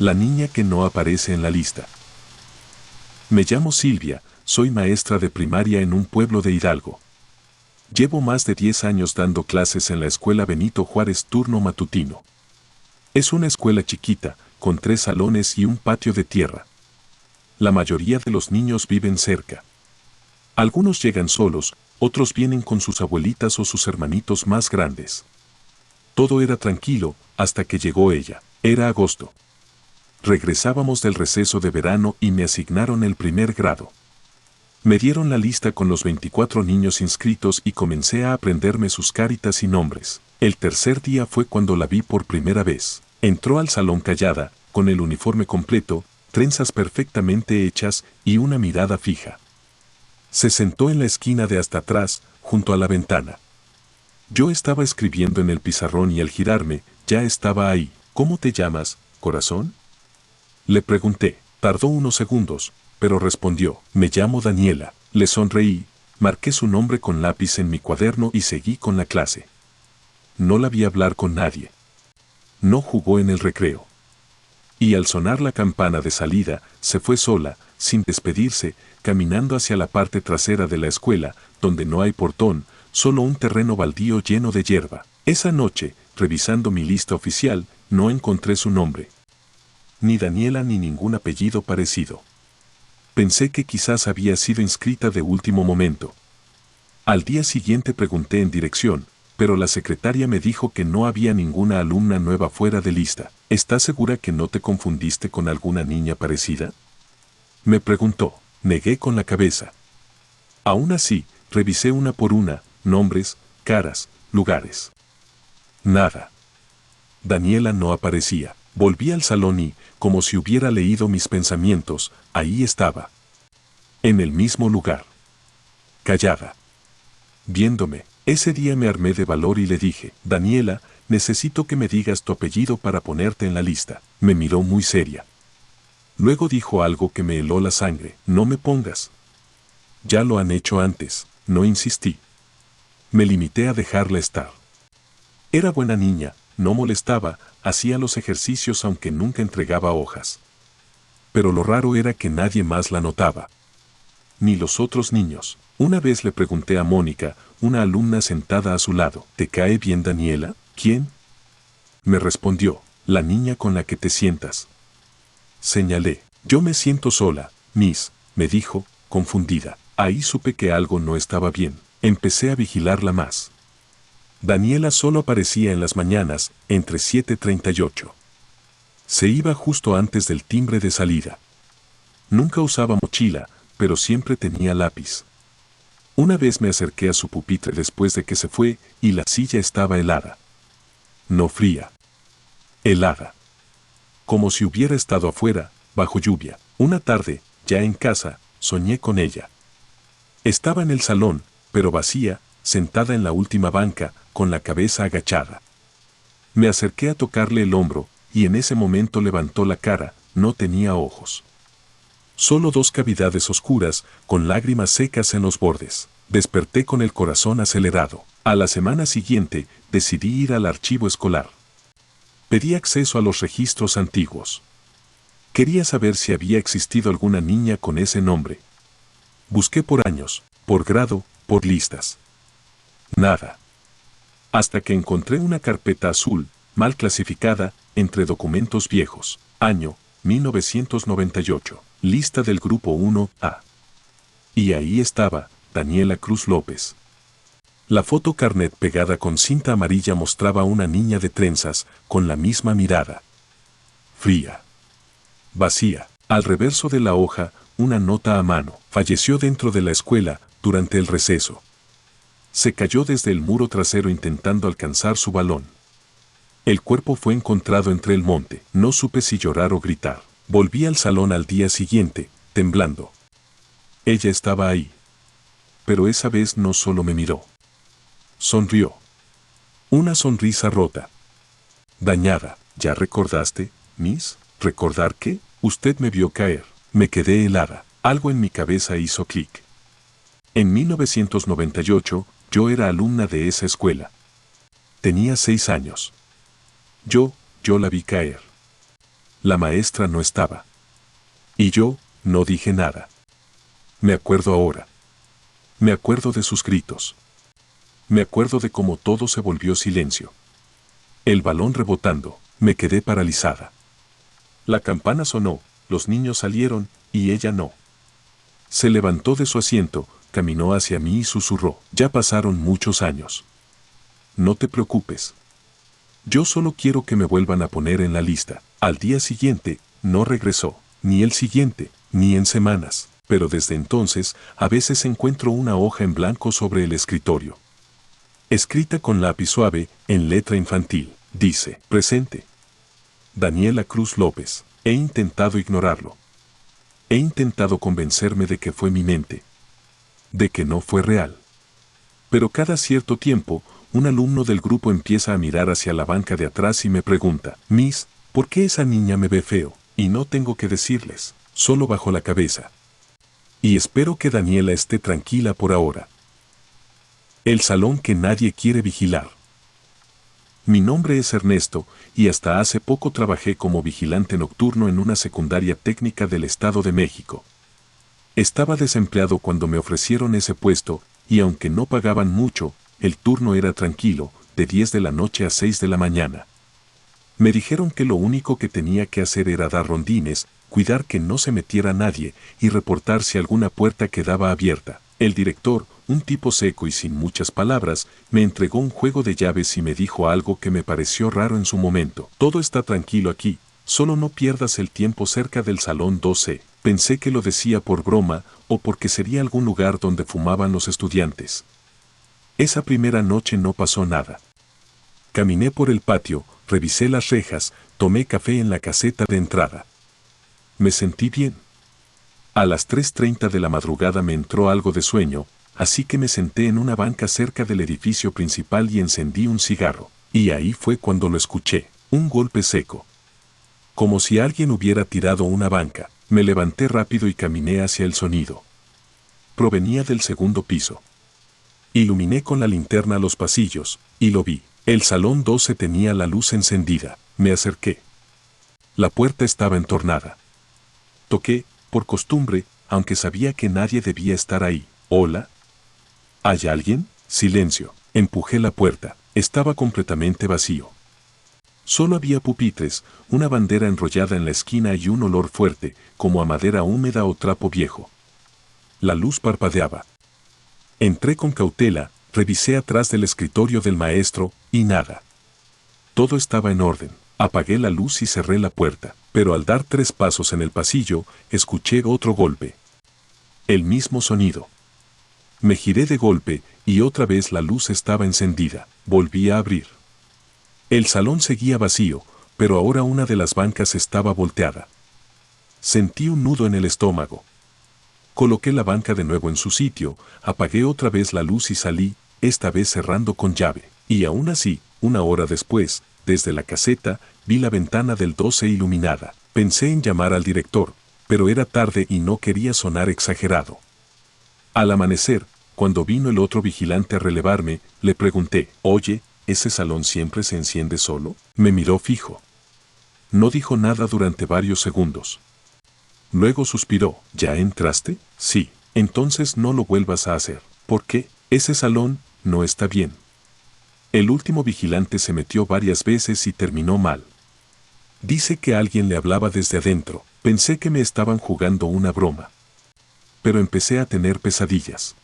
La niña que no aparece en la lista. Me llamo Silvia, soy maestra de primaria en un pueblo de Hidalgo. Llevo más de 10 años dando clases en la escuela Benito Juárez turno matutino. Es una escuela chiquita, con 3 salones y un patio de tierra. La mayoría de los niños viven cerca. Algunos llegan solos, otros vienen con sus abuelitas o sus hermanitos más grandes. Todo era tranquilo, hasta que llegó ella. Era agosto. Regresábamos del receso de verano y me asignaron el primer grado. Me dieron la lista con los 24 niños inscritos y comencé a aprenderme sus caritas y nombres. El tercer día fue cuando la vi por primera vez. Entró al salón callada, con el uniforme completo, trenzas perfectamente hechas y una mirada fija. Se sentó en la esquina de hasta atrás, junto a la ventana. Yo estaba escribiendo en el pizarrón y al girarme, ya estaba ahí. ¿Cómo te llamas, corazón? Le pregunté. Tardó unos segundos, pero respondió. Me llamo Daniela. Le sonreí, marqué su nombre con lápiz en mi cuaderno y seguí con la clase. No la vi hablar con nadie. No jugó en el recreo. Y al sonar la campana de salida, se fue sola, sin despedirse, caminando hacia la parte trasera de la escuela, donde no hay portón, solo un terreno baldío lleno de hierba. Esa noche, revisando mi lista oficial, no encontré su nombre. Ni Daniela ni ningún apellido parecido. Pensé que quizás había sido inscrita de último momento. Al día siguiente pregunté en dirección, pero la secretaria me dijo que no había ninguna alumna nueva fuera de lista. ¿Estás segura que no te confundiste con alguna niña parecida? Me preguntó. Negué con la cabeza. Aún así, revisé una por una, nombres, caras, lugares. Nada. Daniela no aparecía. Volví al salón y, como si hubiera leído mis pensamientos, ahí estaba. En el mismo lugar. Callada. Viéndome, ese día me armé de valor y le dije, Daniela, necesito que me digas tu apellido para ponerte en la lista. Me miró muy seria. Luego dijo algo que me heló la sangre. No me pongas. Ya lo han hecho antes. No insistí. Me limité a dejarla estar. Era buena niña, no molestaba, hacía los ejercicios aunque nunca entregaba hojas. Pero lo raro era que nadie más la notaba. Ni los otros niños. Una vez le pregunté a Mónica, una alumna sentada a su lado, ¿te cae bien Daniela? ¿Quién? Me respondió, la niña con la que te sientas. Señalé, yo me siento sola, Miss, me dijo, confundida. Ahí supe que algo no estaba bien. Empecé a vigilarla más. Daniela solo aparecía en las mañanas, entre 7:38. Se iba justo antes del timbre de salida. Nunca usaba mochila, pero siempre tenía lápiz. Una vez me acerqué a su pupitre después de que se fue y la silla estaba helada. No fría. Helada. Como si hubiera estado afuera, bajo lluvia. Una tarde, ya en casa, soñé con ella. Estaba en el salón, pero vacía, sentada en la última banca, con la cabeza agachada. Me acerqué a tocarle el hombro, y en ese momento levantó la cara, no tenía ojos. Solo 2 cavidades oscuras, con lágrimas secas en los bordes. Desperté con el corazón acelerado. A la semana siguiente, decidí ir al archivo escolar. Pedí acceso a los registros antiguos. Quería saber si había existido alguna niña con ese nombre. Busqué por años, por grado, por listas. Nada. Hasta que encontré una carpeta azul, mal clasificada, entre documentos viejos. Año, 1998. Lista del grupo 1A. Y ahí estaba, Daniela Cruz López. La foto carnet pegada con cinta amarilla mostraba a una niña de trenzas, con la misma mirada. Fría. Vacía. Al reverso de la hoja, una nota a mano. Falleció dentro de la escuela, durante el receso. Se cayó desde el muro trasero intentando alcanzar su balón. El cuerpo fue encontrado entre el monte. No supe si llorar o gritar. Volví al salón al día siguiente, temblando. Ella estaba ahí. Pero esa vez no solo me miró. Sonrió. Una sonrisa rota. Dañada. ¿Ya recordaste, Miss? ¿Recordar qué? Usted me vio caer. Me quedé helada. Algo en mi cabeza hizo clic. En 1998, yo era alumna de esa escuela. Tenía 6 años. Yo la vi caer. La maestra no estaba. Y yo, no dije nada. Me acuerdo ahora. Me acuerdo de sus gritos. Me acuerdo de cómo todo se volvió silencio. El balón rebotando, me quedé paralizada. La campana sonó, los niños salieron, y ella no. Se levantó de su asiento, caminó hacia mí y susurró, ya pasaron muchos años. No te preocupes. Yo solo quiero que me vuelvan a poner en la lista. Al día siguiente, no regresó, ni el siguiente, ni en semanas, pero desde entonces, a veces encuentro una hoja en blanco sobre el escritorio. Escrita con lápiz suave, en letra infantil, dice, presente. Daniela Cruz López. He intentado ignorarlo. He intentado convencerme de que fue mi mente. De que no fue real. Pero cada cierto tiempo, un alumno del grupo empieza a mirar hacia la banca de atrás y me pregunta, Miss, ¿por qué esa niña me ve feo? Y no tengo que decirles, solo bajo la cabeza. Y espero que Daniela esté tranquila por ahora. El salón que nadie quiere vigilar. Mi nombre es Ernesto, y hasta hace poco trabajé como vigilante nocturno en una secundaria técnica del Estado de México. Estaba desempleado cuando me ofrecieron ese puesto, y aunque no pagaban mucho, el turno era tranquilo, de 10 de la noche a 6 de la mañana. Me dijeron que lo único que tenía que hacer era dar rondines, cuidar que no se metiera nadie, y reportar si alguna puerta quedaba abierta. El director, un tipo seco y sin muchas palabras, me entregó un juego de llaves y me dijo algo que me pareció raro en su momento. Todo está tranquilo aquí, solo no pierdas el tiempo cerca del salón 2C. Pensé que lo decía por broma o porque sería algún lugar donde fumaban los estudiantes. Esa primera noche no pasó nada. Caminé por el patio, revisé las rejas, tomé café en la caseta de entrada. Me sentí bien. A las 3:30 de la madrugada me entró algo de sueño, así que me senté en una banca cerca del edificio principal y encendí un cigarro. Y ahí fue cuando lo escuché, un golpe seco. Como si alguien hubiera tirado una banca. Me levanté rápido y caminé hacia el sonido. Provenía del segundo piso. Iluminé con la linterna los pasillos, y lo vi. El salón 12 tenía la luz encendida. Me acerqué. La puerta estaba entornada. Toqué, por costumbre, aunque sabía que nadie debía estar ahí. ¿Hola? ¿Hay alguien? Silencio. Empujé la puerta. Estaba completamente vacío. Solo había pupitres, una bandera enrollada en la esquina y un olor fuerte, como a madera húmeda o trapo viejo. La luz parpadeaba. Entré con cautela, revisé atrás del escritorio del maestro, y nada. Todo estaba en orden. Apagué la luz y cerré la puerta, pero al dar 3 pasos en el pasillo, escuché otro golpe. El mismo sonido. Me giré de golpe, y otra vez la luz estaba encendida. Volví a abrir. El salón seguía vacío, pero ahora una de las bancas estaba volteada. Sentí un nudo en el estómago. Coloqué la banca de nuevo en su sitio, apagué otra vez la luz y salí, esta vez cerrando con llave. Y aún así, una hora después, desde la caseta, vi la ventana del 12 iluminada. Pensé en llamar al director, pero era tarde y no quería sonar exagerado. Al amanecer, cuando vino el otro vigilante a relevarme, le pregunté, «Oye, ¿ese salón siempre se enciende solo?» Me miró fijo. No dijo nada durante varios segundos. Luego suspiró, «¿Ya entraste?» «Sí». «Entonces no lo vuelvas a hacer». «¿Por qué?» «Ese salón no está bien». El último vigilante se metió varias veces y terminó mal. Dice que alguien le hablaba desde adentro. Pensé que me estaban jugando una broma. Pero empecé a tener pesadillas.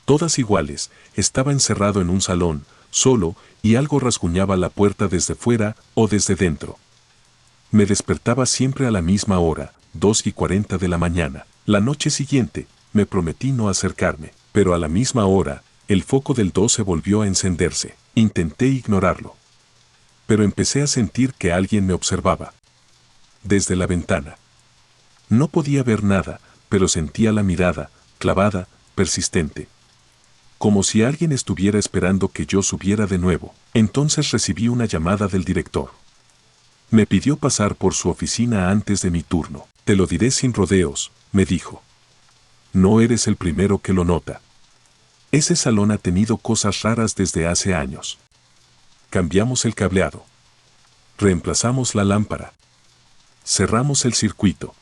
Todas iguales, estaba encerrado en un salón, solo, y algo rasguñaba la puerta desde fuera o desde dentro. Me despertaba siempre a la misma hora, 2:40 de la mañana. La noche siguiente, me prometí no acercarme, pero a la misma hora, el foco del 12 volvió a encenderse. Intenté ignorarlo. Pero empecé a sentir que alguien me observaba. Desde la ventana. No podía ver nada, pero sentía la mirada, clavada, persistente. Como si alguien estuviera esperando que yo subiera de nuevo. Entonces recibí una llamada del director. Me pidió pasar por su oficina antes de mi turno. «Te lo diré sin rodeos», me dijo. «No eres el primero que lo nota. Ese salón ha tenido cosas raras desde hace años. Cambiamos el cableado. Reemplazamos la lámpara. Cerramos el circuito.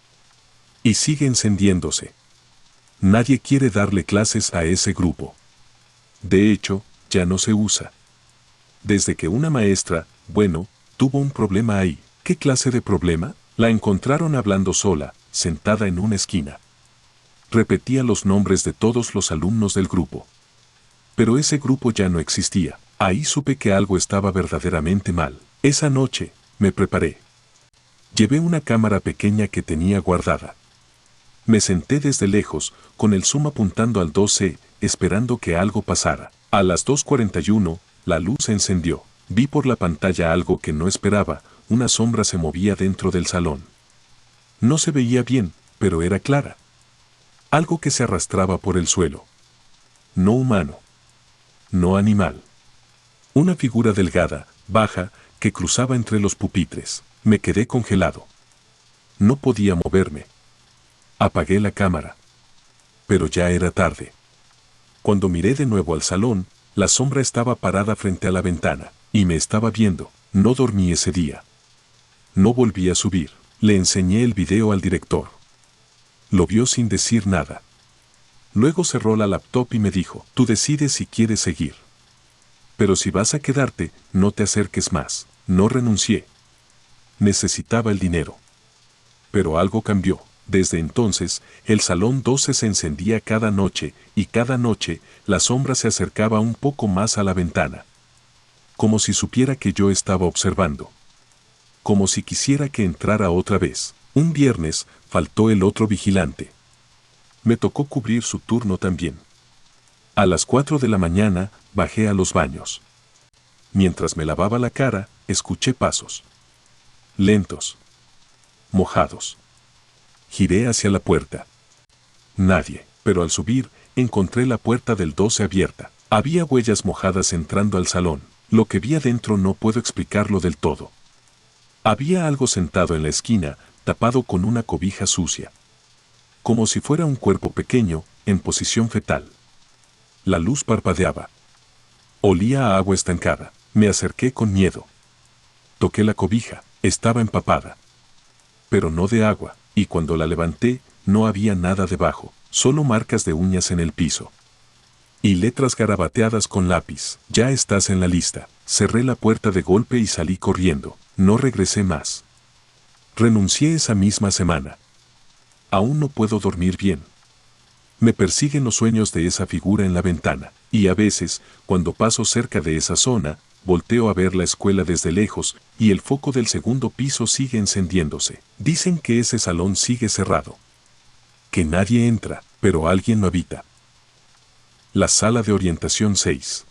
Y sigue encendiéndose. Nadie quiere darle clases a ese grupo. De hecho, ya no se usa. Desde que una maestra, bueno, tuvo un problema ahí. ¿Qué clase de problema? La encontraron hablando sola, sentada en una esquina. Repetía los nombres de todos los alumnos del grupo. Pero ese grupo ya no existía. Ahí supe que algo estaba verdaderamente mal. Esa noche, me preparé. Llevé una cámara pequeña que tenía guardada. Me senté desde lejos, con el zoom apuntando al 12, esperando que algo pasara. A las 2:41, la luz se encendió. Vi por la pantalla algo que no esperaba, una sombra se movía dentro del salón. No se veía bien, pero era clara. Algo que se arrastraba por el suelo. No humano. No animal. Una figura delgada, baja, que cruzaba entre los pupitres. Me quedé congelado. No podía moverme. Apagué la cámara. Pero ya era tarde. Cuando miré de nuevo al salón, la sombra estaba parada frente a la ventana, y me estaba viendo. No dormí ese día. No volví a subir. Le enseñé el video al director. Lo vio sin decir nada. Luego cerró la laptop y me dijo, tú decides si quieres seguir. Pero si vas a quedarte, no te acerques más. No renuncié. Necesitaba el dinero. Pero algo cambió. Desde entonces, el salón 12 se encendía cada noche, y cada noche, la sombra se acercaba un poco más a la ventana. Como si supiera que yo estaba observando. Como si quisiera que entrara otra vez. Un viernes, faltó el otro vigilante. Me tocó cubrir su turno también. A las 4 de la mañana, bajé a los baños. Mientras me lavaba la cara, escuché pasos. Lentos. Mojados. Giré hacia la puerta. Nadie, pero al subir, encontré la puerta del 12 abierta. Había huellas mojadas entrando al salón. Lo que vi adentro no puedo explicarlo del todo. Había algo sentado en la esquina, tapado con una cobija sucia. Como si fuera un cuerpo pequeño, en posición fetal. La luz parpadeaba. Olía a agua estancada. Me acerqué con miedo. Toqué la cobija, estaba empapada. Pero no de agua, y cuando la levanté, no había nada debajo, solo marcas de uñas en el piso. Y letras garabateadas con lápiz. Ya estás en la lista. Cerré la puerta de golpe y salí corriendo. No regresé más. Renuncié esa misma semana. Aún no puedo dormir bien. Me persiguen los sueños de esa figura en la ventana, y a veces, cuando paso cerca de esa zona, volteo a ver la escuela desde lejos, y el foco del segundo piso sigue encendiéndose. Dicen que ese salón sigue cerrado. Que nadie entra, pero alguien lo habita. La sala de orientación 6.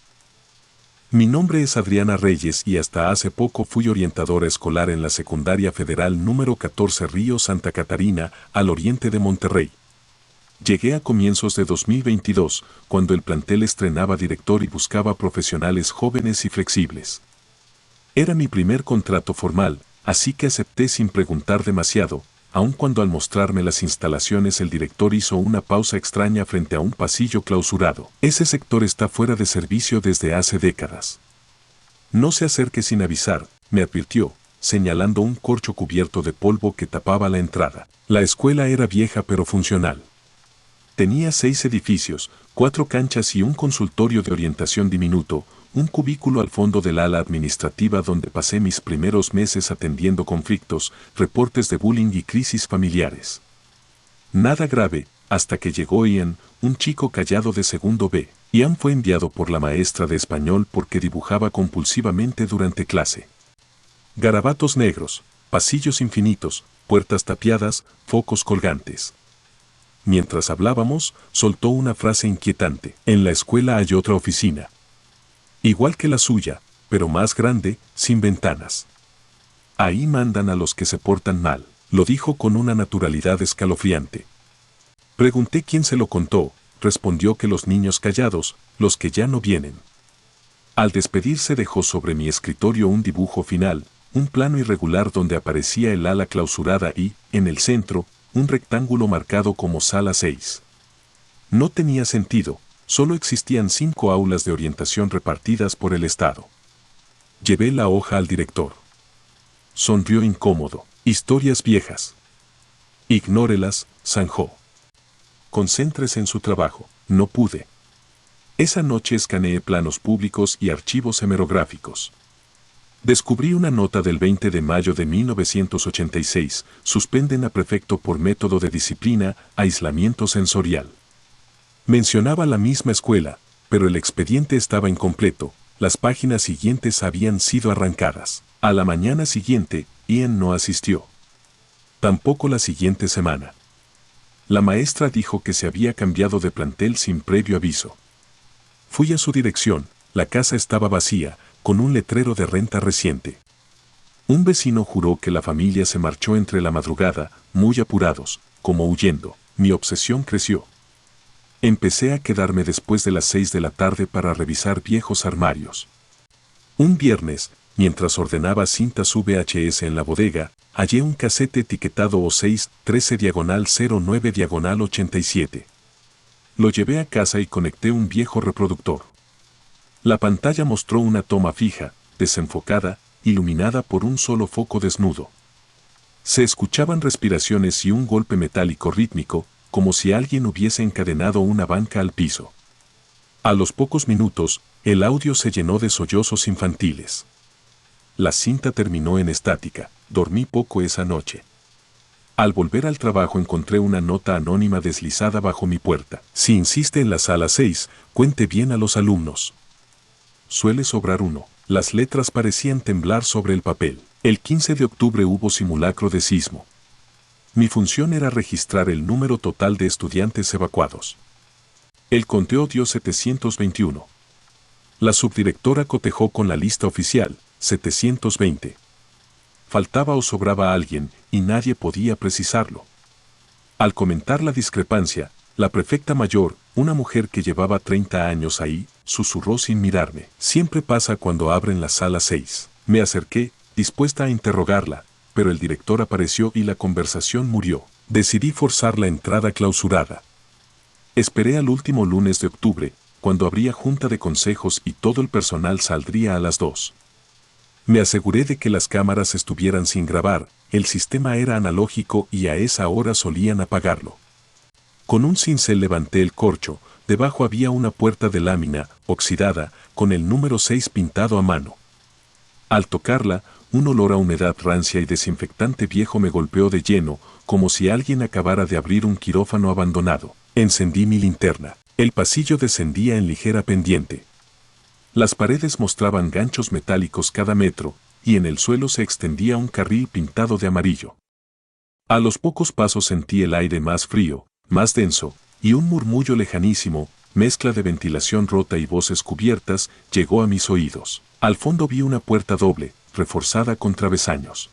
Mi nombre es Adriana Reyes y hasta hace poco fui orientadora escolar en la Secundaria Federal número 14 Río Santa Catarina, al oriente de Monterrey. Llegué a comienzos de 2022, cuando el plantel estrenaba director y buscaba profesionales jóvenes y flexibles. Era mi primer contrato formal, así que acepté sin preguntar demasiado, aun cuando al mostrarme las instalaciones el director hizo una pausa extraña frente a un pasillo clausurado. Ese sector está fuera de servicio desde hace décadas. No se acerque sin avisar, me advirtió, señalando un corcho cubierto de polvo que tapaba la entrada. La escuela era vieja pero funcional. Tenía 6 edificios, 4 canchas y un consultorio de orientación diminuto, un cubículo al fondo del ala administrativa donde pasé mis primeros meses atendiendo conflictos, reportes de bullying y crisis familiares. Nada grave, hasta que llegó Ian, un chico callado de segundo B. Ian fue enviado por la maestra de español porque dibujaba compulsivamente durante clase. Garabatos negros, pasillos infinitos, puertas tapiadas, focos colgantes. Mientras hablábamos, soltó una frase inquietante. En la escuela hay otra oficina. Igual que la suya, pero más grande, sin ventanas. Ahí mandan a los que se portan mal. Lo dijo con una naturalidad escalofriante. Pregunté quién se lo contó, respondió que los niños callados, los que ya no vienen. Al despedirse dejó sobre mi escritorio un dibujo final, un plano irregular donde aparecía el ala clausurada y, en el centro, un rectángulo marcado como sala 6. No tenía sentido, solo existían 5 aulas de orientación repartidas por el estado. Llevé la hoja al director. Sonrió incómodo. Historias viejas. Ignórelas, zanjó. Concéntrese en su trabajo. No pude. Esa noche escaneé planos públicos y archivos hemerográficos. Descubrí una nota del 20 de mayo de 1986. Suspenden a prefecto por método de disciplina, aislamiento sensorial. Mencionaba la misma escuela, pero el expediente estaba incompleto. Las páginas siguientes habían sido arrancadas. A la mañana siguiente, Ian no asistió. Tampoco la siguiente semana. La maestra dijo que se había cambiado de plantel sin previo aviso. Fui a su dirección. La casa estaba vacía, con un letrero de renta reciente. Un vecino juró que la familia se marchó entre la madrugada, muy apurados, como huyendo. Mi obsesión creció. Empecé a quedarme después de las 6 de la tarde para revisar viejos armarios. Un viernes, mientras ordenaba cintas VHS en la bodega, hallé un casete etiquetado O6-13-09-87. Lo llevé a casa y conecté un viejo reproductor. La pantalla mostró una toma fija, desenfocada, iluminada por un solo foco desnudo. Se escuchaban respiraciones y un golpe metálico rítmico, como si alguien hubiese encadenado una banca al piso. A los pocos minutos, el audio se llenó de sollozos infantiles. La cinta terminó en estática. Dormí poco esa noche. Al volver al trabajo encontré una nota anónima deslizada bajo mi puerta. Si insiste en la sala 6, cuente bien a los alumnos. Suele sobrar uno. Las letras parecían temblar sobre el papel. El 15 de octubre hubo simulacro de sismo. Mi función era registrar el número total de estudiantes evacuados. El conteo dio 721. La subdirectora cotejó con la lista oficial, 720. Faltaba o sobraba alguien, y nadie podía precisarlo. Al comentar la discrepancia, la prefecta mayor, una mujer que llevaba 30 años ahí, susurró sin mirarme. Siempre pasa cuando abren la sala 6. Me acerqué, dispuesta a interrogarla, pero el director apareció y la conversación murió. Decidí forzar la entrada clausurada. Esperé al último lunes de octubre, cuando habría junta de consejos y todo el personal saldría a las 2. Me aseguré de que las cámaras estuvieran sin grabar, el sistema era analógico y a esa hora solían apagarlo. Con un cincel levanté el corcho, debajo había una puerta de lámina, oxidada, con el número 6 pintado a mano. Al tocarla, un olor a humedad rancia y desinfectante viejo me golpeó de lleno, como si alguien acabara de abrir un quirófano abandonado. Encendí mi linterna. El pasillo descendía en ligera pendiente. Las paredes mostraban ganchos metálicos cada metro, y en el suelo se extendía un carril pintado de amarillo. A los pocos pasos sentí el aire más frío, más denso, y un murmullo lejanísimo, mezcla de ventilación rota y voces cubiertas, llegó a mis oídos. Al fondo vi una puerta doble, reforzada con travesaños.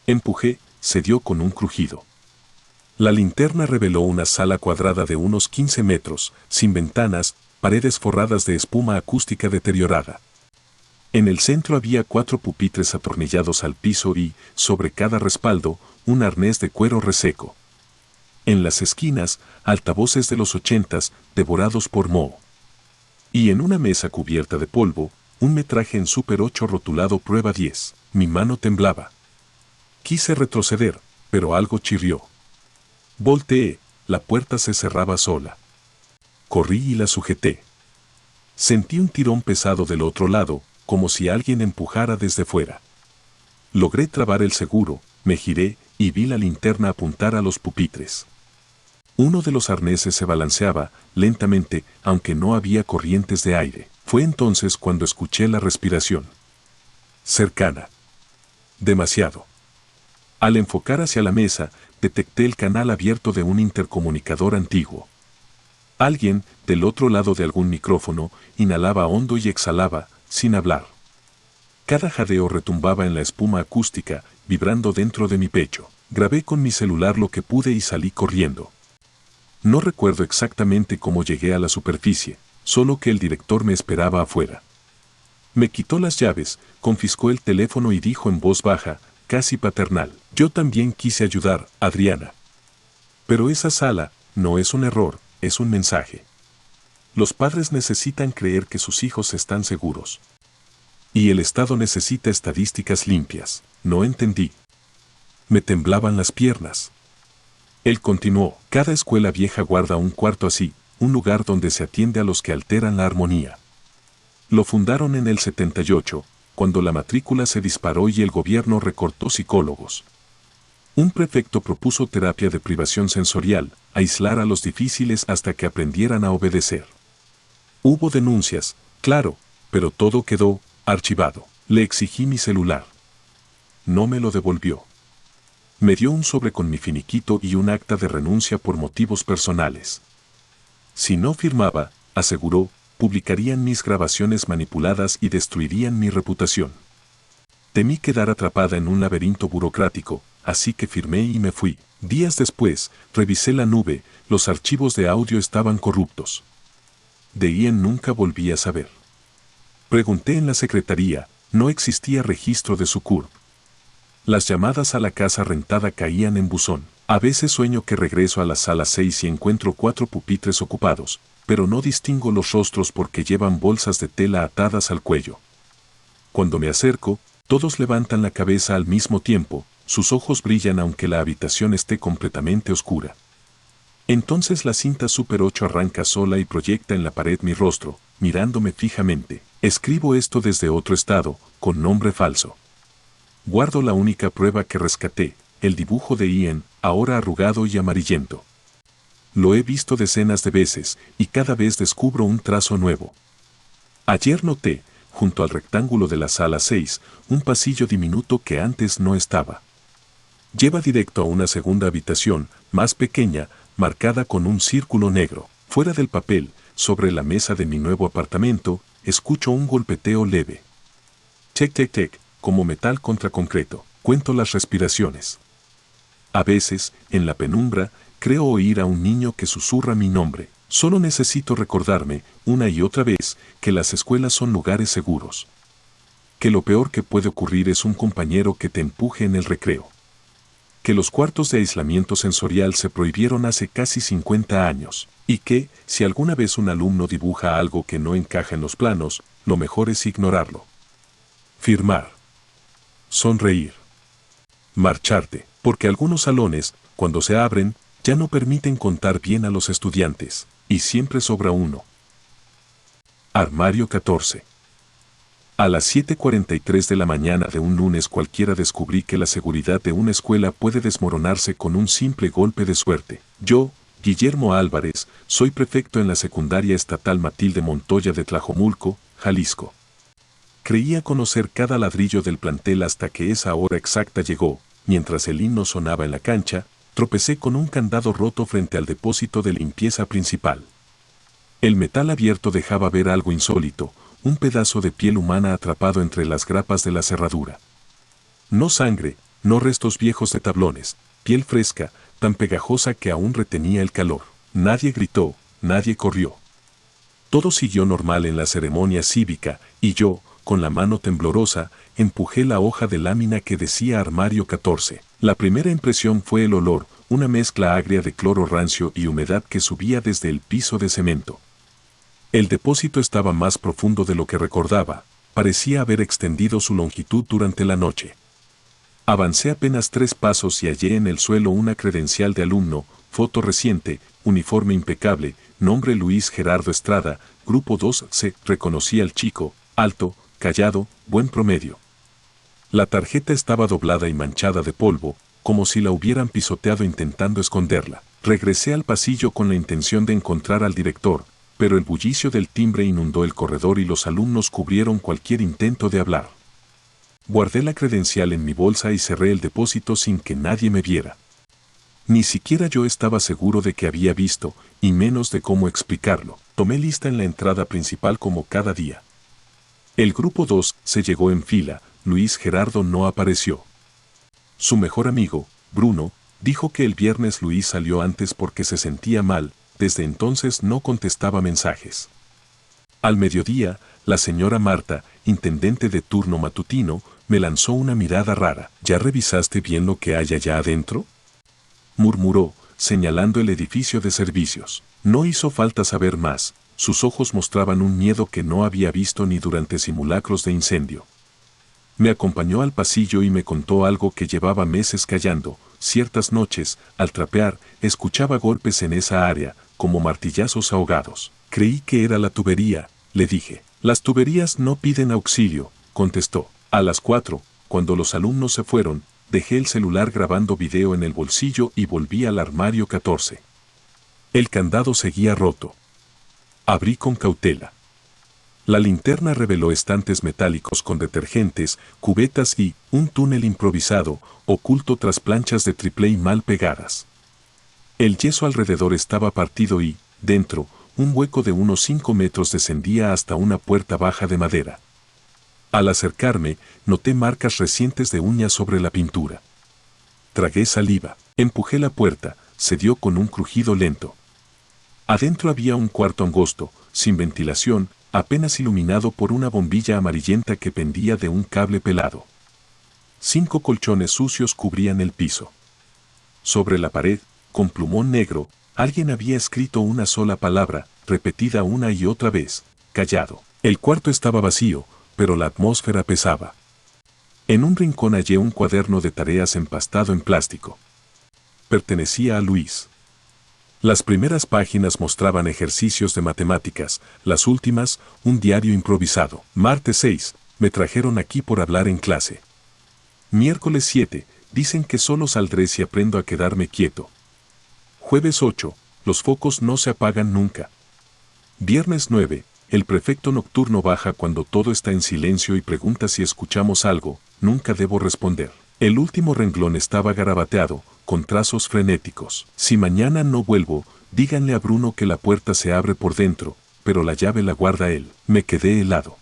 Empujé, se dio con un crujido. La linterna reveló una sala cuadrada de unos 15 metros, sin ventanas, paredes forradas de espuma acústica deteriorada. En el centro había 4 pupitres atornillados al piso y, sobre cada respaldo, un arnés de cuero reseco. En las esquinas, altavoces de los 80s, devorados por moho. Y en una mesa cubierta de polvo, un metraje en Super 8 rotulado Prueba 10. Mi mano temblaba. Quise retroceder, pero algo chirrió. Volteé, la puerta se cerraba sola. Corrí y la sujeté. Sentí un tirón pesado del otro lado, como si alguien empujara desde fuera. Logré trabar el seguro, me giré y vi la linterna apuntar a los pupitres. Uno de los arneses se balanceaba, lentamente, aunque no había corrientes de aire. Fue entonces cuando escuché la respiración. Cercana. Demasiado. Al enfocar hacia la mesa, detecté el canal abierto de un intercomunicador antiguo. Alguien, del otro lado de algún micrófono, inhalaba hondo y exhalaba, sin hablar. Cada jadeo retumbaba en la espuma acústica, vibrando dentro de mi pecho. Grabé con mi celular lo que pude y salí corriendo. No recuerdo exactamente cómo llegué a la superficie, solo que el director me esperaba afuera. Me quitó las llaves, confiscó el teléfono y dijo en voz baja, casi paternal: yo también quise ayudar, Adriana. Pero esa sala, no es un error, es un mensaje. Los padres necesitan creer que sus hijos están seguros. Y el Estado necesita estadísticas limpias. No entendí. Me temblaban las piernas. Él continuó, cada escuela vieja guarda un cuarto así, un lugar donde se atiende a los que alteran la armonía. Lo fundaron en el 78, cuando la matrícula se disparó y el gobierno recortó psicólogos. Un prefecto propuso terapia de privación sensorial, aislar a los difíciles hasta que aprendieran a obedecer. Hubo denuncias, claro, pero todo quedó archivado. Le exigí mi celular. No me lo devolvió. Me dio un sobre con mi finiquito y un acta de renuncia por motivos personales. Si no firmaba, aseguró, publicarían mis grabaciones manipuladas y destruirían mi reputación. Temí quedar atrapada en un laberinto burocrático, así que firmé y me fui. Días después, revisé la nube, los archivos de audio estaban corruptos. De Ian nunca volví a saber. Pregunté en la secretaría, no existía registro de su CURP. Las llamadas a la casa rentada caían en buzón. A veces sueño que regreso a la sala 6 y encuentro 4 pupitres ocupados, pero no distingo los rostros porque llevan bolsas de tela atadas al cuello. Cuando me acerco, todos levantan la cabeza al mismo tiempo, sus ojos brillan aunque la habitación esté completamente oscura. Entonces la cinta Super 8 arranca sola y proyecta en la pared mi rostro, mirándome fijamente. Escribo esto desde otro estado, con nombre falso. Guardo la única prueba que rescaté, el dibujo de Ian, ahora arrugado y amarillento. Lo he visto decenas de veces, y cada vez descubro un trazo nuevo. Ayer noté, junto al rectángulo de la sala 6, un pasillo diminuto que antes no estaba. Lleva directo a una segunda habitación, más pequeña, marcada con un círculo negro. Fuera del papel, sobre la mesa de mi nuevo apartamento, escucho un golpeteo leve. Tec, tec, tec, como metal contra concreto. Cuento las respiraciones. A veces, en la penumbra, creo oír a un niño que susurra mi nombre. Solo necesito recordarme, una y otra vez, que las escuelas son lugares seguros. Que lo peor que puede ocurrir es un compañero que te empuje en el recreo. Que los cuartos de aislamiento sensorial se prohibieron hace casi 50 años, y que, si alguna vez un alumno dibuja algo que no encaja en los planos, lo mejor es ignorarlo. Firmar. Sonreír. Marcharte, porque algunos salones, cuando se abren, ya no permiten contar bien a los estudiantes, y siempre sobra uno. Armario 14. A las 7:43 de la mañana de un lunes cualquiera descubrí que la seguridad de una escuela puede desmoronarse con un simple golpe de suerte. Yo, Guillermo Álvarez, soy prefecto en la secundaria estatal Matilde Montoya de Tlajomulco, Jalisco. Creía conocer cada ladrillo del plantel hasta que esa hora exacta llegó. Mientras el himno sonaba en la cancha, tropecé con un candado roto frente al depósito de limpieza principal. El metal abierto dejaba ver algo insólito, un pedazo de piel humana atrapado entre las grapas de la cerradura. No sangre, no restos viejos de tablones, piel fresca, tan pegajosa que aún retenía el calor. Nadie gritó, nadie corrió. Todo siguió normal en la ceremonia cívica, y yo, con la mano temblorosa, empujé la hoja de lámina que decía Armario 14. La primera impresión fue el olor, una mezcla agria de cloro rancio y humedad que subía desde el piso de cemento. El depósito estaba más profundo de lo que recordaba, parecía haber extendido su longitud durante la noche. Avancé apenas 3 pasos y hallé en el suelo una credencial de alumno, foto reciente, uniforme impecable, nombre Luis Gerardo Estrada, grupo 2C. Reconocí al chico, alto, callado, buen promedio. La tarjeta estaba doblada y manchada de polvo, como si la hubieran pisoteado intentando esconderla. Regresé al pasillo con la intención de encontrar al director, pero el bullicio del timbre inundó el corredor y los alumnos cubrieron cualquier intento de hablar. Guardé la credencial en mi bolsa y cerré el depósito sin que nadie me viera. Ni siquiera yo estaba seguro de que había visto, y menos de cómo explicarlo. Tomé lista en la entrada principal como cada día. El grupo 2 se llegó en fila, Luis Gerardo no apareció. Su mejor amigo, Bruno, dijo que el viernes Luis salió antes porque se sentía mal, desde entonces no contestaba mensajes. Al mediodía, la señora Marta, intendente de turno matutino, me lanzó una mirada rara. ¿Ya revisaste bien lo que hay allá adentro?, murmuró, señalando el edificio de servicios. No hizo falta saber más, sus ojos mostraban un miedo que no había visto ni durante simulacros de incendio. Me acompañó al pasillo y me contó algo que llevaba meses callando. Ciertas noches, al trapear, escuchaba golpes en esa área, como martillazos ahogados. Creí que era la tubería, le dije. Las tuberías no piden auxilio, contestó. A las 4, cuando los alumnos se fueron, dejé el celular grabando video en el bolsillo y volví al armario 14. El candado seguía roto. Abrí con cautela. La linterna reveló estantes metálicos con detergentes, cubetas y un túnel improvisado, oculto tras planchas de tripley mal pegadas. El yeso alrededor estaba partido y, dentro, un hueco de unos 5 metros descendía hasta una puerta baja de madera. Al acercarme, noté marcas recientes de uñas sobre la pintura. Tragué saliva, empujé la puerta, cedió con un crujido lento. Adentro había un cuarto angosto, sin ventilación, apenas iluminado por una bombilla amarillenta que pendía de un cable pelado. 5 colchones sucios cubrían el piso. Sobre la pared, con plumón negro, alguien había escrito una sola palabra, repetida una y otra vez: callado. El cuarto estaba vacío, pero la atmósfera pesaba. En un rincón hallé un cuaderno de tareas empastado en plástico. Pertenecía a Luis. Las primeras páginas mostraban ejercicios de matemáticas, las últimas, un diario improvisado. Martes 6, me trajeron aquí por hablar en clase. Miércoles 7, dicen que solo saldré si aprendo a quedarme quieto. Jueves 8, los focos no se apagan nunca. Viernes 9, el prefecto nocturno baja cuando todo está en silencio y pregunta si escuchamos algo, nunca debo responder. El último renglón estaba garabateado, con trazos frenéticos. Si mañana no vuelvo, díganle a Bruno que la puerta se abre por dentro, pero la llave la guarda él. Me quedé helado.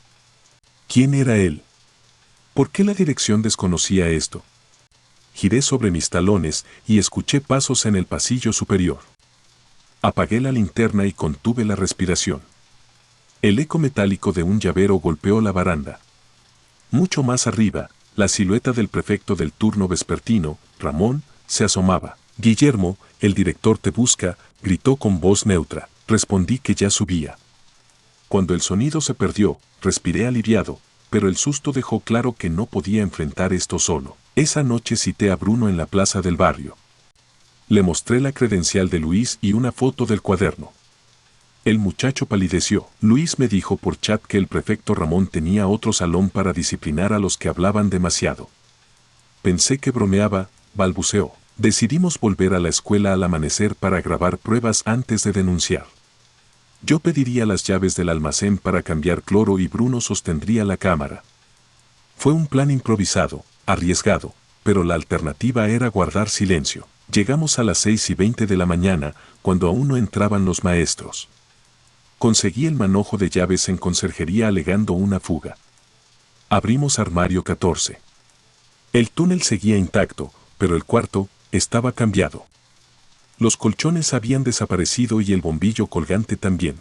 ¿Quién era él? ¿Por qué la dirección desconocía esto? Giré sobre mis talones y escuché pasos en el pasillo superior. Apagué la linterna y contuve la respiración. El eco metálico de un llavero golpeó la baranda. Mucho más arriba, la silueta del prefecto del turno vespertino, Ramón, se asomaba. Guillermo, el director te busca, gritó con voz neutra. Respondí que ya subía. Cuando el sonido se perdió, respiré aliviado, pero el susto dejó claro que no podía enfrentar esto solo. Esa noche cité a Bruno en la plaza del barrio. Le mostré la credencial de Luis y una foto del cuaderno. El muchacho palideció. Luis me dijo por chat que el prefecto Ramón tenía otro salón para disciplinar a los que hablaban demasiado. Pensé que bromeaba, balbuceó. Decidimos volver a la escuela al amanecer para grabar pruebas antes de denunciar. Yo pediría las llaves del almacén para cambiar cloro y Bruno sostendría la cámara. Fue un plan improvisado, arriesgado, pero la alternativa era guardar silencio. Llegamos a las 6:20 de la mañana, cuando aún no entraban los maestros. Conseguí el manojo de llaves en conserjería alegando una fuga. Abrimos armario 14. El túnel seguía intacto, pero el cuarto estaba cambiado. Los colchones habían desaparecido y el bombillo colgante también.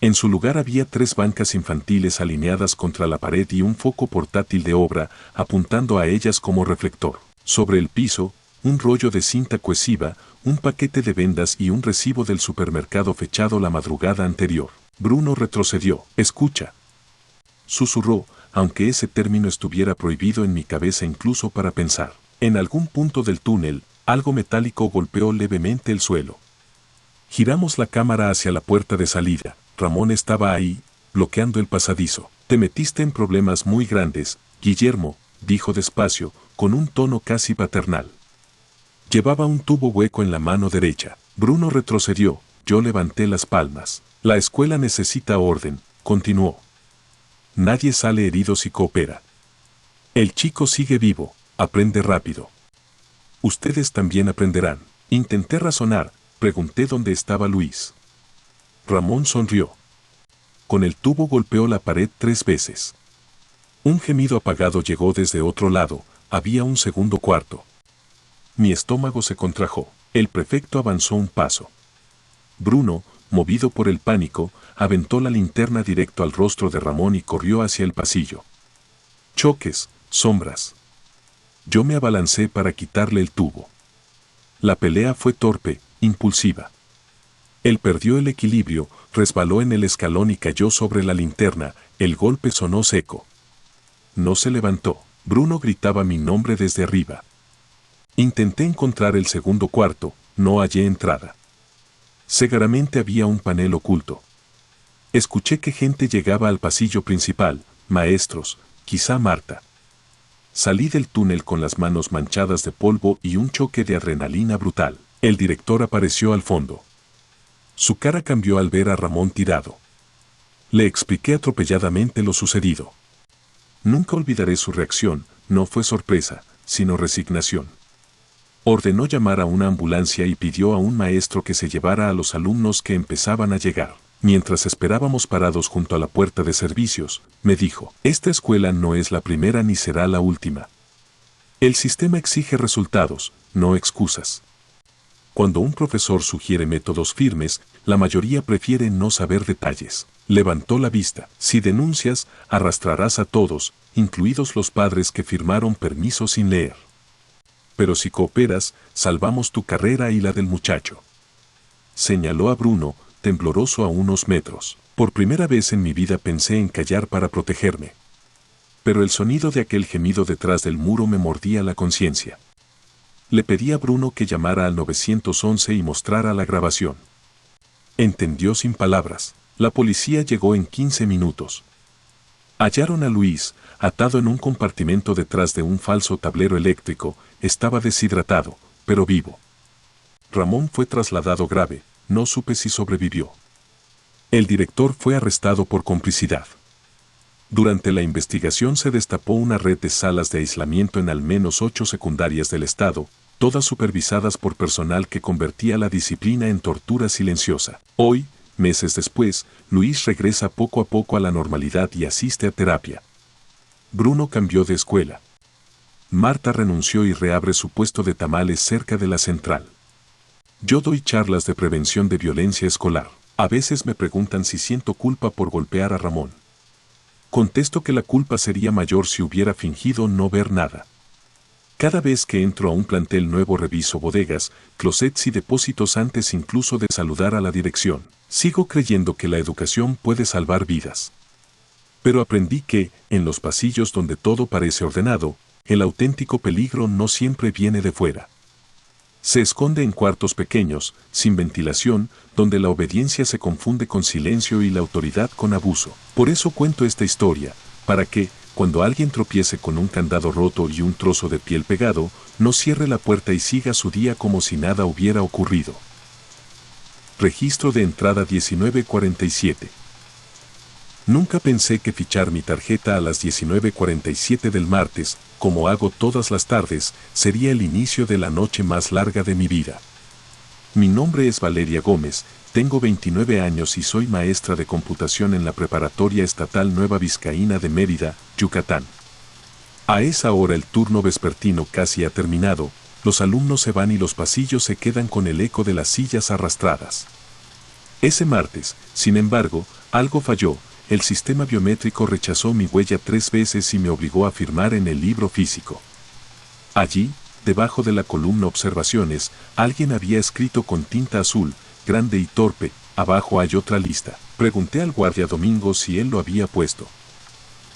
En su lugar había 3 bancas infantiles alineadas contra la pared y un foco portátil de obra apuntando a ellas como reflector. Sobre el piso, un rollo de cinta cohesiva, un paquete de vendas y un recibo del supermercado fechado la madrugada anterior. Bruno retrocedió. Escucha. Susurró, aunque ese término estuviera prohibido en mi cabeza incluso para pensar. En algún punto del túnel, algo metálico golpeó levemente el suelo. Giramos la cámara hacia la puerta de salida. Ramón estaba ahí, bloqueando el pasadizo. Te metiste en problemas muy grandes, Guillermo, dijo despacio, con un tono casi paternal. Llevaba un tubo hueco en la mano derecha. Bruno retrocedió, yo levanté las palmas. La escuela necesita orden, continuó. Nadie sale herido si coopera. El chico sigue vivo, aprende rápido. Ustedes también aprenderán. Intenté razonar, pregunté dónde estaba Luis. Ramón sonrió. Con el tubo golpeó la pared 3 veces. Un gemido apagado llegó desde otro lado, había un segundo cuarto. Mi estómago se contrajo. El prefecto avanzó un paso. Bruno, movido por el pánico, aventó la linterna directo al rostro de Ramón y corrió hacia el pasillo. Choques, sombras. Yo me abalancé para quitarle el tubo. La pelea fue torpe, impulsiva. Él perdió el equilibrio, resbaló en el escalón y cayó sobre la linterna, el golpe sonó seco. No se levantó. Bruno gritaba mi nombre desde arriba. Intenté encontrar el segundo cuarto, no hallé entrada. Seguramente había un panel oculto. Escuché que gente llegaba al pasillo principal, maestros, quizá Marta. Salí del túnel con las manos manchadas de polvo y un choque de adrenalina brutal. El director apareció al fondo. Su cara cambió al ver a Ramón tirado. Le expliqué atropelladamente lo sucedido. Nunca olvidaré su reacción, no fue sorpresa, sino resignación. Ordenó llamar a una ambulancia y pidió a un maestro que se llevara a los alumnos que empezaban a llegar. Mientras esperábamos parados junto a la puerta de servicios, me dijo, esta escuela no es la primera ni será la última. El sistema exige resultados, no excusas. Cuando un profesor sugiere métodos firmes, la mayoría prefiere no saber detalles. Levantó la vista. Si denuncias, arrastrarás a todos, incluidos los padres que firmaron permisos sin leer. Pero si cooperas, salvamos tu carrera y la del muchacho. Señaló a Bruno, tembloroso a unos metros. Por primera vez en mi vida pensé en callar para protegerme. Pero el sonido de aquel gemido detrás del muro me mordía la conciencia. Le pedí a Bruno que llamara al 911 y mostrara la grabación. Entendió sin palabras. La policía llegó en 15 minutos. Hallaron a Luis, atado en un compartimento detrás de un falso tablero eléctrico, estaba deshidratado, pero vivo. Ramón fue trasladado grave, no supe si sobrevivió. El director fue arrestado por complicidad. Durante la investigación se destapó una red de salas de aislamiento en al menos 8 secundarias del estado, todas supervisadas por personal que convertía la disciplina en tortura silenciosa. Hoy, meses después, Luis regresa poco a poco a la normalidad y asiste a terapia. Bruno cambió de escuela. Marta renunció y reabre su puesto de tamales cerca de la central. Yo doy charlas de prevención de violencia escolar. A veces me preguntan si siento culpa por golpear a Ramón. Contesto que la culpa sería mayor si hubiera fingido no ver nada. Cada vez que entro a un plantel nuevo reviso bodegas, closets y depósitos antes incluso de saludar a la dirección. Sigo creyendo que la educación puede salvar vidas. Pero aprendí que, en los pasillos donde todo parece ordenado, el auténtico peligro no siempre viene de fuera. Se esconde en cuartos pequeños, sin ventilación, donde la obediencia se confunde con silencio y la autoridad con abuso. Por eso cuento esta historia, para que, cuando alguien tropiece con un candado roto y un trozo de piel pegado, no cierre la puerta y siga su día como si nada hubiera ocurrido. Registro de entrada 1947. Nunca pensé que fichar mi tarjeta a las 19:47 del martes, como hago todas las tardes, sería el inicio de la noche más larga de mi vida. Mi nombre es Valeria Gómez, tengo 29 años y soy maestra de computación en la Preparatoria Estatal Nueva Vizcaína de Mérida, Yucatán. A esa hora el turno vespertino casi ha terminado, los alumnos se van y los pasillos se quedan con el eco de las sillas arrastradas. Ese martes, sin embargo, algo falló. El sistema biométrico rechazó mi huella 3 veces y me obligó a firmar en el libro físico. Allí, debajo de la columna Observaciones, alguien había escrito con tinta azul, grande y torpe, abajo hay otra lista. Pregunté al guardia Domingo si él lo había puesto.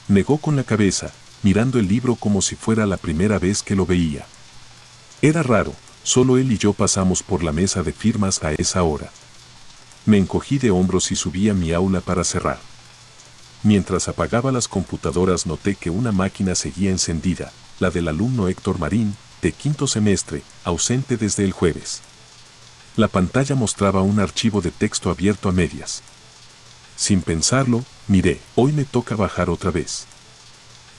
Negó con la cabeza, mirando el libro como si fuera la primera vez que lo veía. Era raro, solo él y yo pasamos por la mesa de firmas a esa hora. Me encogí de hombros y subí a mi aula para cerrar. Mientras apagaba las computadoras noté que una máquina seguía encendida, la del alumno Héctor Marín, de quinto semestre, ausente desde el jueves. La pantalla mostraba un archivo de texto abierto a medias. Sin pensarlo, miré, hoy me toca bajar otra vez.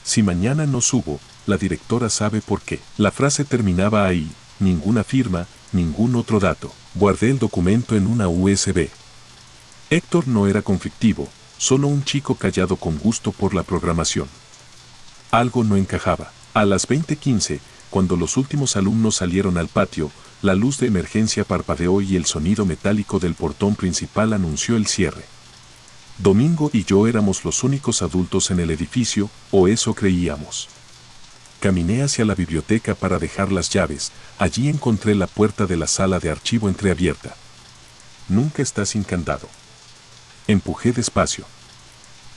Si mañana no subo, la directora sabe por qué. La frase terminaba ahí, ninguna firma, ningún otro dato. Guardé el documento en una USB. Héctor no era conflictivo, solo un chico callado con gusto por la programación. Algo no encajaba. A las 20:15, cuando los últimos alumnos salieron al patio, la luz de emergencia parpadeó y el sonido metálico del portón principal anunció el cierre. Domingo y yo éramos los únicos adultos en el edificio, o eso creíamos. Caminé hacia la biblioteca para dejar las llaves, allí encontré la puerta de la sala de archivo entreabierta. Nunca está sin candado. Empujé despacio.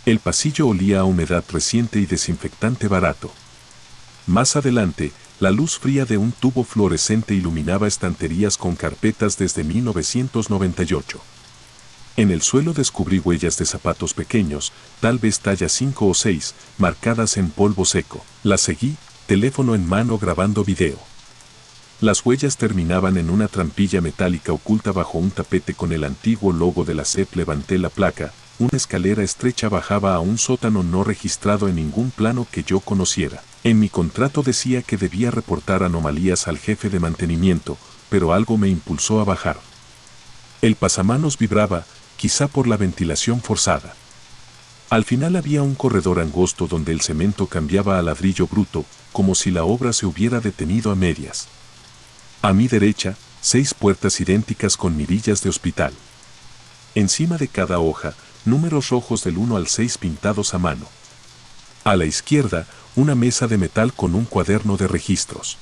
El pasillo olía a humedad reciente y desinfectante barato. Más adelante, la luz fría de un tubo fluorescente iluminaba estanterías con carpetas desde 1998. En el suelo descubrí huellas de zapatos pequeños, tal vez talla 5 o 6, marcadas en polvo seco. Las seguí, teléfono en mano grabando video. Las huellas terminaban en una trampilla metálica oculta bajo un tapete con el antiguo logo de la SEP. Levanté la placa. Una escalera estrecha bajaba a un sótano no registrado en ningún plano que yo conociera. En mi contrato decía que debía reportar anomalías al jefe de mantenimiento, pero algo me impulsó a bajar. El pasamanos vibraba, quizá por la ventilación forzada. Al final había un corredor angosto donde el cemento cambiaba a ladrillo bruto, como si la obra se hubiera detenido a medias. A mi derecha, 6 puertas idénticas con mirillas de hospital. Encima de cada hoja, números rojos del 1 al 6 pintados a mano. A la izquierda, una mesa de metal con un cuaderno de registros.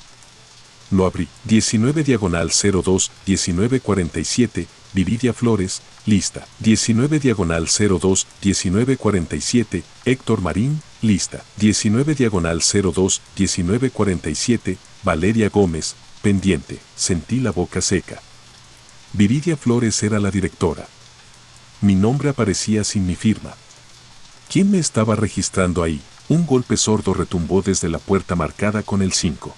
Lo abrí. 19/02, 1947, Viridia Flores, lista. 19/02, 1947, Héctor Marín, lista. 19/02, 1947, Valeria Gómez, pendiente. Sentí la boca seca. Viridia Flores era la directora. Mi nombre aparecía sin mi firma. ¿Quién me estaba registrando ahí? Un golpe sordo retumbó desde la puerta marcada con el 5.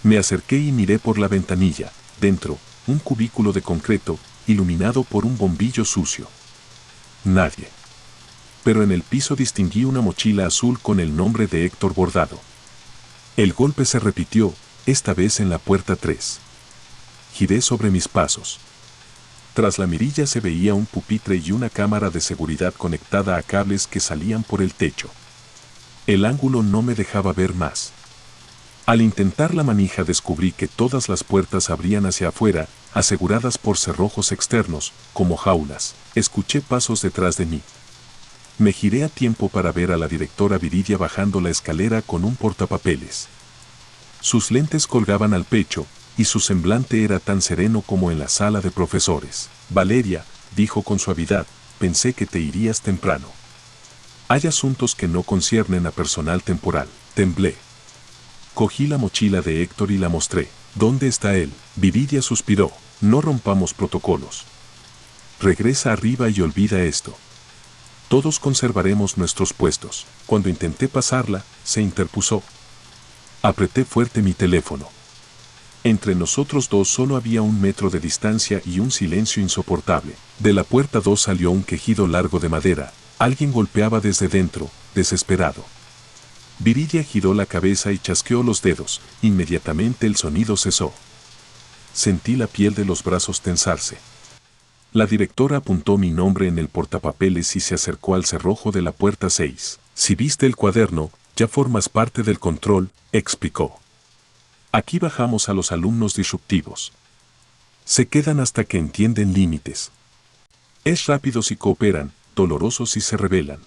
Me acerqué y miré por la ventanilla. Dentro, un cubículo de concreto, iluminado por un bombillo sucio. Nadie. Pero en el piso distinguí una mochila azul con el nombre de Héctor bordado. El golpe se repitió, esta vez en la puerta 3. Giré sobre mis pasos. Tras la mirilla se veía un pupitre y una cámara de seguridad conectada a cables que salían por el techo. El ángulo no me dejaba ver más. Al intentar la manija descubrí que todas las puertas abrían hacia afuera, aseguradas por cerrojos externos, como jaulas. Escuché pasos detrás de mí. Me giré a tiempo para ver a la directora Viridia bajando la escalera con un portapapeles. Sus lentes colgaban al pecho, y su semblante era tan sereno como en la sala de profesores. Valeria, dijo con suavidad, pensé que te irías temprano. Hay asuntos que no conciernen a personal temporal. Temblé. Cogí la mochila de Héctor y la mostré. ¿Dónde está él? Viridia suspiró. No rompamos protocolos. Regresa arriba y olvida esto. Todos conservaremos nuestros puestos. Cuando intenté pasarla, se interpuso. Apreté fuerte mi teléfono. Entre nosotros dos solo había 1 metro de distancia y un silencio insoportable. De la puerta 2 salió un quejido largo de madera. Alguien golpeaba desde dentro, desesperado. Viridia giró la cabeza y chasqueó los dedos. Inmediatamente el sonido cesó. Sentí la piel de los brazos tensarse. La directora apuntó mi nombre en el portapapeles y se acercó al cerrojo de la puerta 6. Si viste el cuaderno, ya formas parte del control, explicó. Aquí bajamos a los alumnos disruptivos. Se quedan hasta que entienden límites. Es rápido si cooperan, dolorosos si se rebelan.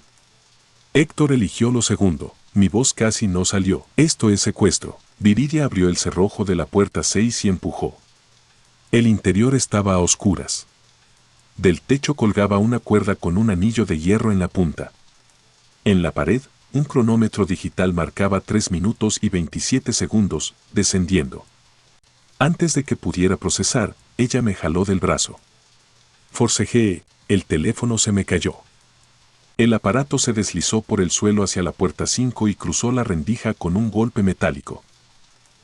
Héctor eligió lo segundo. Mi voz casi no salió. Esto es secuestro. Viridia abrió el cerrojo de la puerta 6 y empujó. El interior estaba a oscuras. Del techo colgaba una cuerda con un anillo de hierro en la punta. En la pared, un cronómetro digital marcaba 3 minutos y 27 segundos, descendiendo. Antes de que pudiera procesar, ella me jaló del brazo. Forcejeé, el teléfono se me cayó. El aparato se deslizó por el suelo hacia la puerta 5 y cruzó la rendija con un golpe metálico.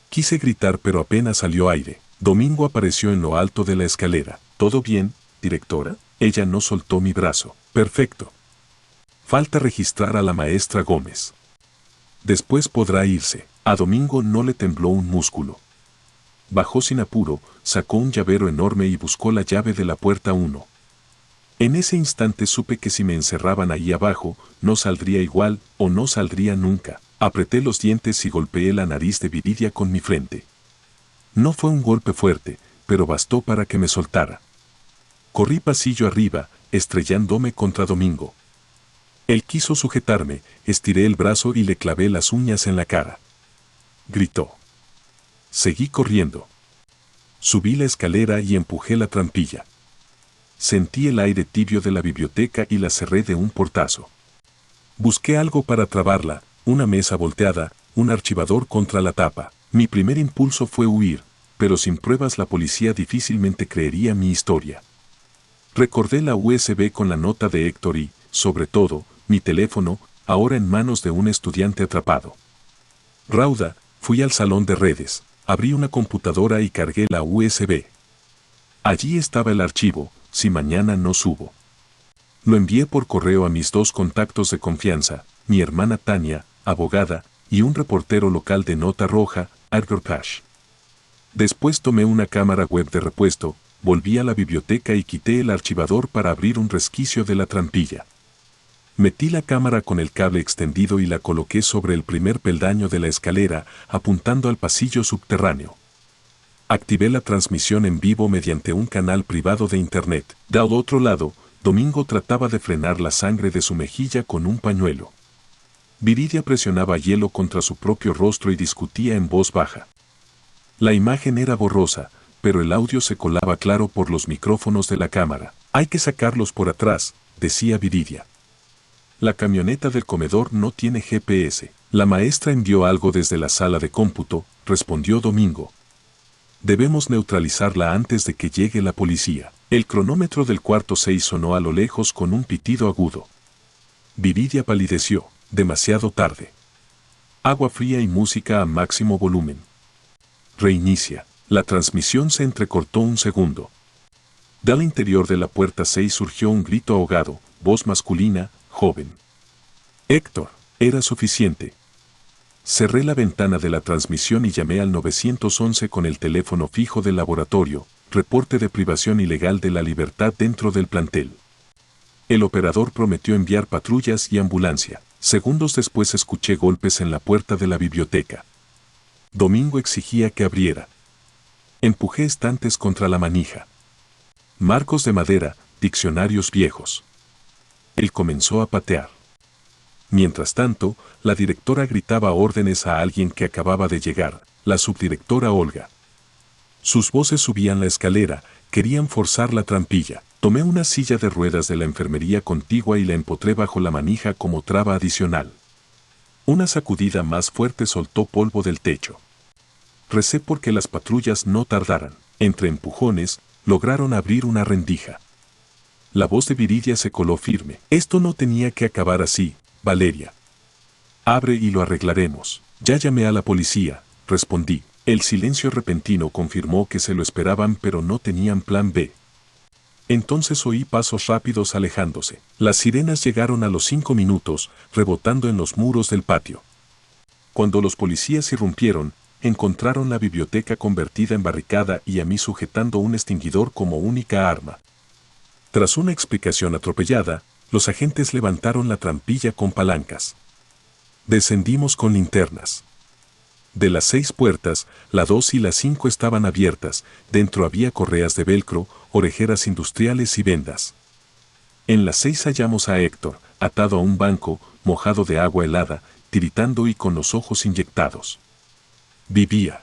Quise gritar pero apenas salió aire. Domingo apareció en lo alto de la escalera. ¿Todo bien, directora? Ella no soltó mi brazo. Perfecto. Falta registrar a la maestra Gómez. Después podrá irse. A Domingo no le tembló un músculo. Bajó sin apuro, sacó un llavero enorme y buscó la llave de la puerta 1. En ese instante supe que si me encerraban ahí abajo, no saldría igual o no saldría nunca. Apreté los dientes y golpeé la nariz de Viridia con mi frente. No fue un golpe fuerte, pero bastó para que me soltara. Corrí pasillo arriba, estrellándome contra Domingo. Él quiso sujetarme, estiré el brazo y le clavé las uñas en la cara. Gritó. Seguí corriendo. Subí la escalera y empujé la trampilla. Sentí el aire tibio de la biblioteca y la cerré de un portazo. Busqué algo para trabarla, una mesa volteada, un archivador contra la tapa. Mi primer impulso fue huir, pero sin pruebas la policía difícilmente creería mi historia. Recordé la USB con la nota de Héctor y, sobre todo, mi teléfono, ahora en manos de un estudiante atrapado. Rauda, fui al salón de redes, abrí una computadora y cargué la USB. Allí estaba el archivo, si mañana no subo. Lo envié por correo a mis 2 contactos de confianza, mi hermana Tania, abogada, y un reportero local de Nota Roja, Edgar Cash. Después tomé una cámara web de repuesto, volví a la biblioteca y quité el archivador para abrir un resquicio de la trampilla. Metí la cámara con el cable extendido y la coloqué sobre el primer peldaño de la escalera, apuntando al pasillo subterráneo. Activé la transmisión en vivo mediante un canal privado de internet. Del otro lado, Domingo trataba de frenar la sangre de su mejilla con un pañuelo. Viridia presionaba hielo contra su propio rostro y discutía en voz baja. La imagen era borrosa, pero el audio se colaba claro por los micrófonos de la cámara. Hay que sacarlos por atrás, decía Viridia. La camioneta del comedor no tiene GPS. La maestra envió algo desde la sala de cómputo, respondió Domingo. Debemos neutralizarla antes de que llegue la policía. El cronómetro del cuarto 6 sonó a lo lejos con un pitido agudo. Viridia palideció, demasiado tarde. Agua fría y música a máximo volumen. Reinicia. La transmisión se entrecortó un segundo. Del interior de la puerta 6 surgió un grito ahogado, voz masculina, joven. Héctor, era suficiente. Cerré la ventana de la transmisión y llamé al 911 con el teléfono fijo del laboratorio, reporte de privación ilegal de la libertad dentro del plantel. El operador prometió enviar patrullas y ambulancia. Segundos después escuché golpes en la puerta de la biblioteca. Domingo exigía que abriera. Empujé estantes contra la manija. Marcos de madera, diccionarios viejos. Él comenzó a patear. Mientras tanto, la directora gritaba órdenes a alguien que acababa de llegar, la subdirectora Olga. Sus voces subían la escalera, querían forzar la trampilla. Tomé una silla de ruedas de la enfermería contigua y la empotré bajo la manija como traba adicional. Una sacudida más fuerte soltó polvo del techo. Recé porque las patrullas no tardaran. Entre empujones, lograron abrir una rendija. La voz de Viridia se coló firme. Esto no tenía que acabar así, Valeria. Abre y lo arreglaremos. Ya llamé a la policía, respondí. El silencio repentino confirmó que se lo esperaban pero no tenían plan B. Entonces oí pasos rápidos alejándose. Las sirenas llegaron a los 5 minutos, rebotando en los muros del patio. Cuando los policías irrumpieron, encontraron la biblioteca convertida en barricada y a mí sujetando un extinguidor como única arma. Tras una explicación atropellada, los agentes levantaron la trampilla con palancas. Descendimos con linternas. De las 6 puertas, la 2 y la 5 estaban abiertas, dentro había correas de velcro, orejeras industriales y vendas. En las 6 hallamos a Héctor, atado a un banco, mojado de agua helada, tiritando y con los ojos inyectados. Vivía.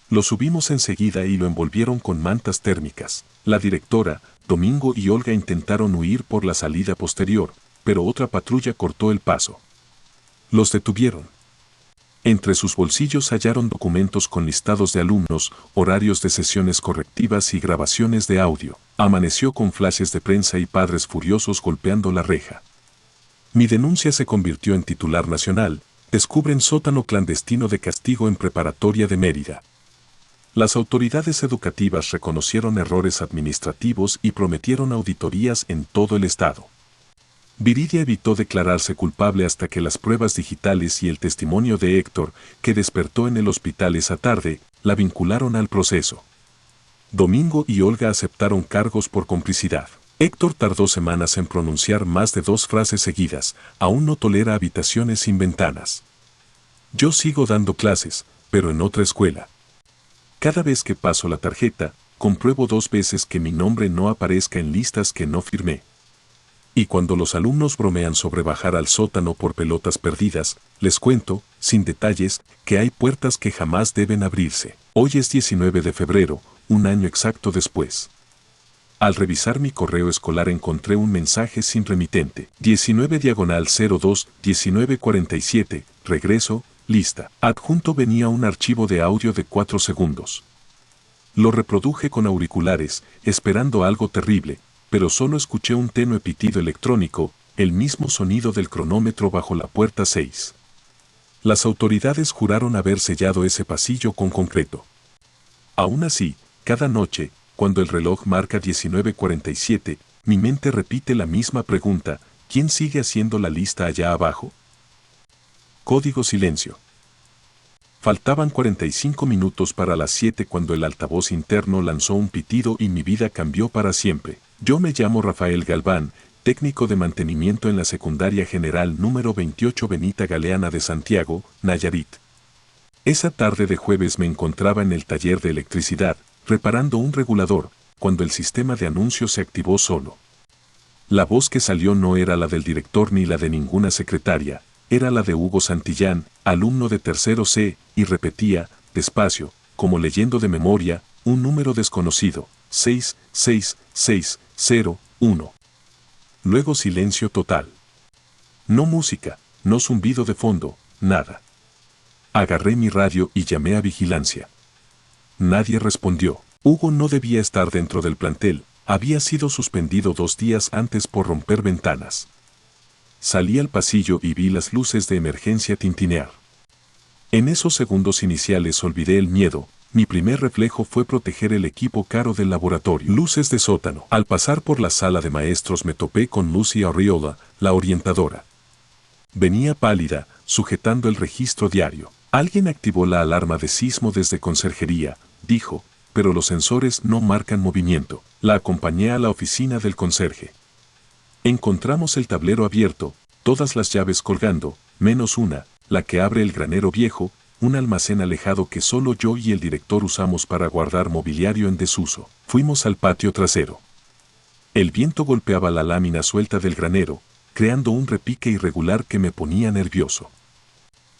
Lo subimos enseguida y lo envolvieron con mantas térmicas. La directora, Domingo y Olga intentaron huir por la salida posterior, pero otra patrulla cortó el paso. Los detuvieron. Entre sus bolsillos hallaron documentos con listados de alumnos, horarios de sesiones correctivas y grabaciones de audio. Amaneció con flashes de prensa y padres furiosos golpeando la reja. Mi denuncia se convirtió en titular nacional. Descubren sótano clandestino de castigo en preparatoria de Mérida. Las autoridades educativas reconocieron errores administrativos y prometieron auditorías en todo el estado. Viridia evitó declararse culpable hasta que las pruebas digitales y el testimonio de Héctor, que despertó en el hospital esa tarde, la vincularon al proceso. Domingo y Olga aceptaron cargos por complicidad. Héctor tardó semanas en pronunciar más de 2 frases seguidas, aún no tolera habitaciones sin ventanas. Yo sigo dando clases, pero en otra escuela. Cada vez que paso la tarjeta, compruebo 2 veces que mi nombre no aparezca en listas que no firmé. Y cuando los alumnos bromean sobre bajar al sótano por pelotas perdidas, les cuento, sin detalles, que hay puertas que jamás deben abrirse. Hoy es 19 de febrero, un año exacto después. Al revisar mi correo escolar encontré un mensaje sin remitente. 19/02/1947, regreso, lista. Adjunto venía un archivo de audio de 4 segundos. Lo reproduje con auriculares, esperando algo terrible, pero solo escuché un tenue pitido electrónico, el mismo sonido del cronómetro bajo la puerta 6. Las autoridades juraron haber sellado ese pasillo con concreto. Aún así, cada noche, cuando el reloj marca 19:47, mi mente repite la misma pregunta: ¿quién sigue haciendo la lista allá abajo? Código silencio. Faltaban 45 minutos para las 7 cuando el altavoz interno lanzó un pitido y mi vida cambió para siempre. Yo me llamo Rafael Galván, técnico de mantenimiento en la Secundaria General número 28 Benita Galeana de Santiago, Nayarit. Esa tarde de jueves me encontraba en el taller de electricidad, reparando un regulador, cuando el sistema de anuncios se activó solo. La voz que salió no era la del director ni la de ninguna secretaria, era la de Hugo Santillán, alumno de tercero C, y repetía, despacio, como leyendo de memoria, un número desconocido: 66601. Luego silencio total. No música, no zumbido de fondo, nada. Agarré mi radio y llamé a vigilancia. Nadie respondió. Hugo no debía estar dentro del plantel, había sido suspendido 2 días antes por romper ventanas. Salí al pasillo y vi las luces de emergencia tintinear. En esos segundos iniciales olvidé el miedo, mi primer reflejo fue proteger el equipo caro del laboratorio. Luces de sótano. Al pasar por la sala de maestros me topé con Lucy Arriola, la orientadora. Venía pálida, sujetando el registro diario. Alguien activó la alarma de sismo desde conserjería, dijo, pero los sensores no marcan movimiento. La acompañé a la oficina del conserje. Encontramos el tablero abierto, todas las llaves colgando, menos una, la que abre el granero viejo, un almacén alejado que solo yo y el director usamos para guardar mobiliario en desuso. Fuimos al patio trasero. El viento golpeaba la lámina suelta del granero, creando un repique irregular que me ponía nervioso.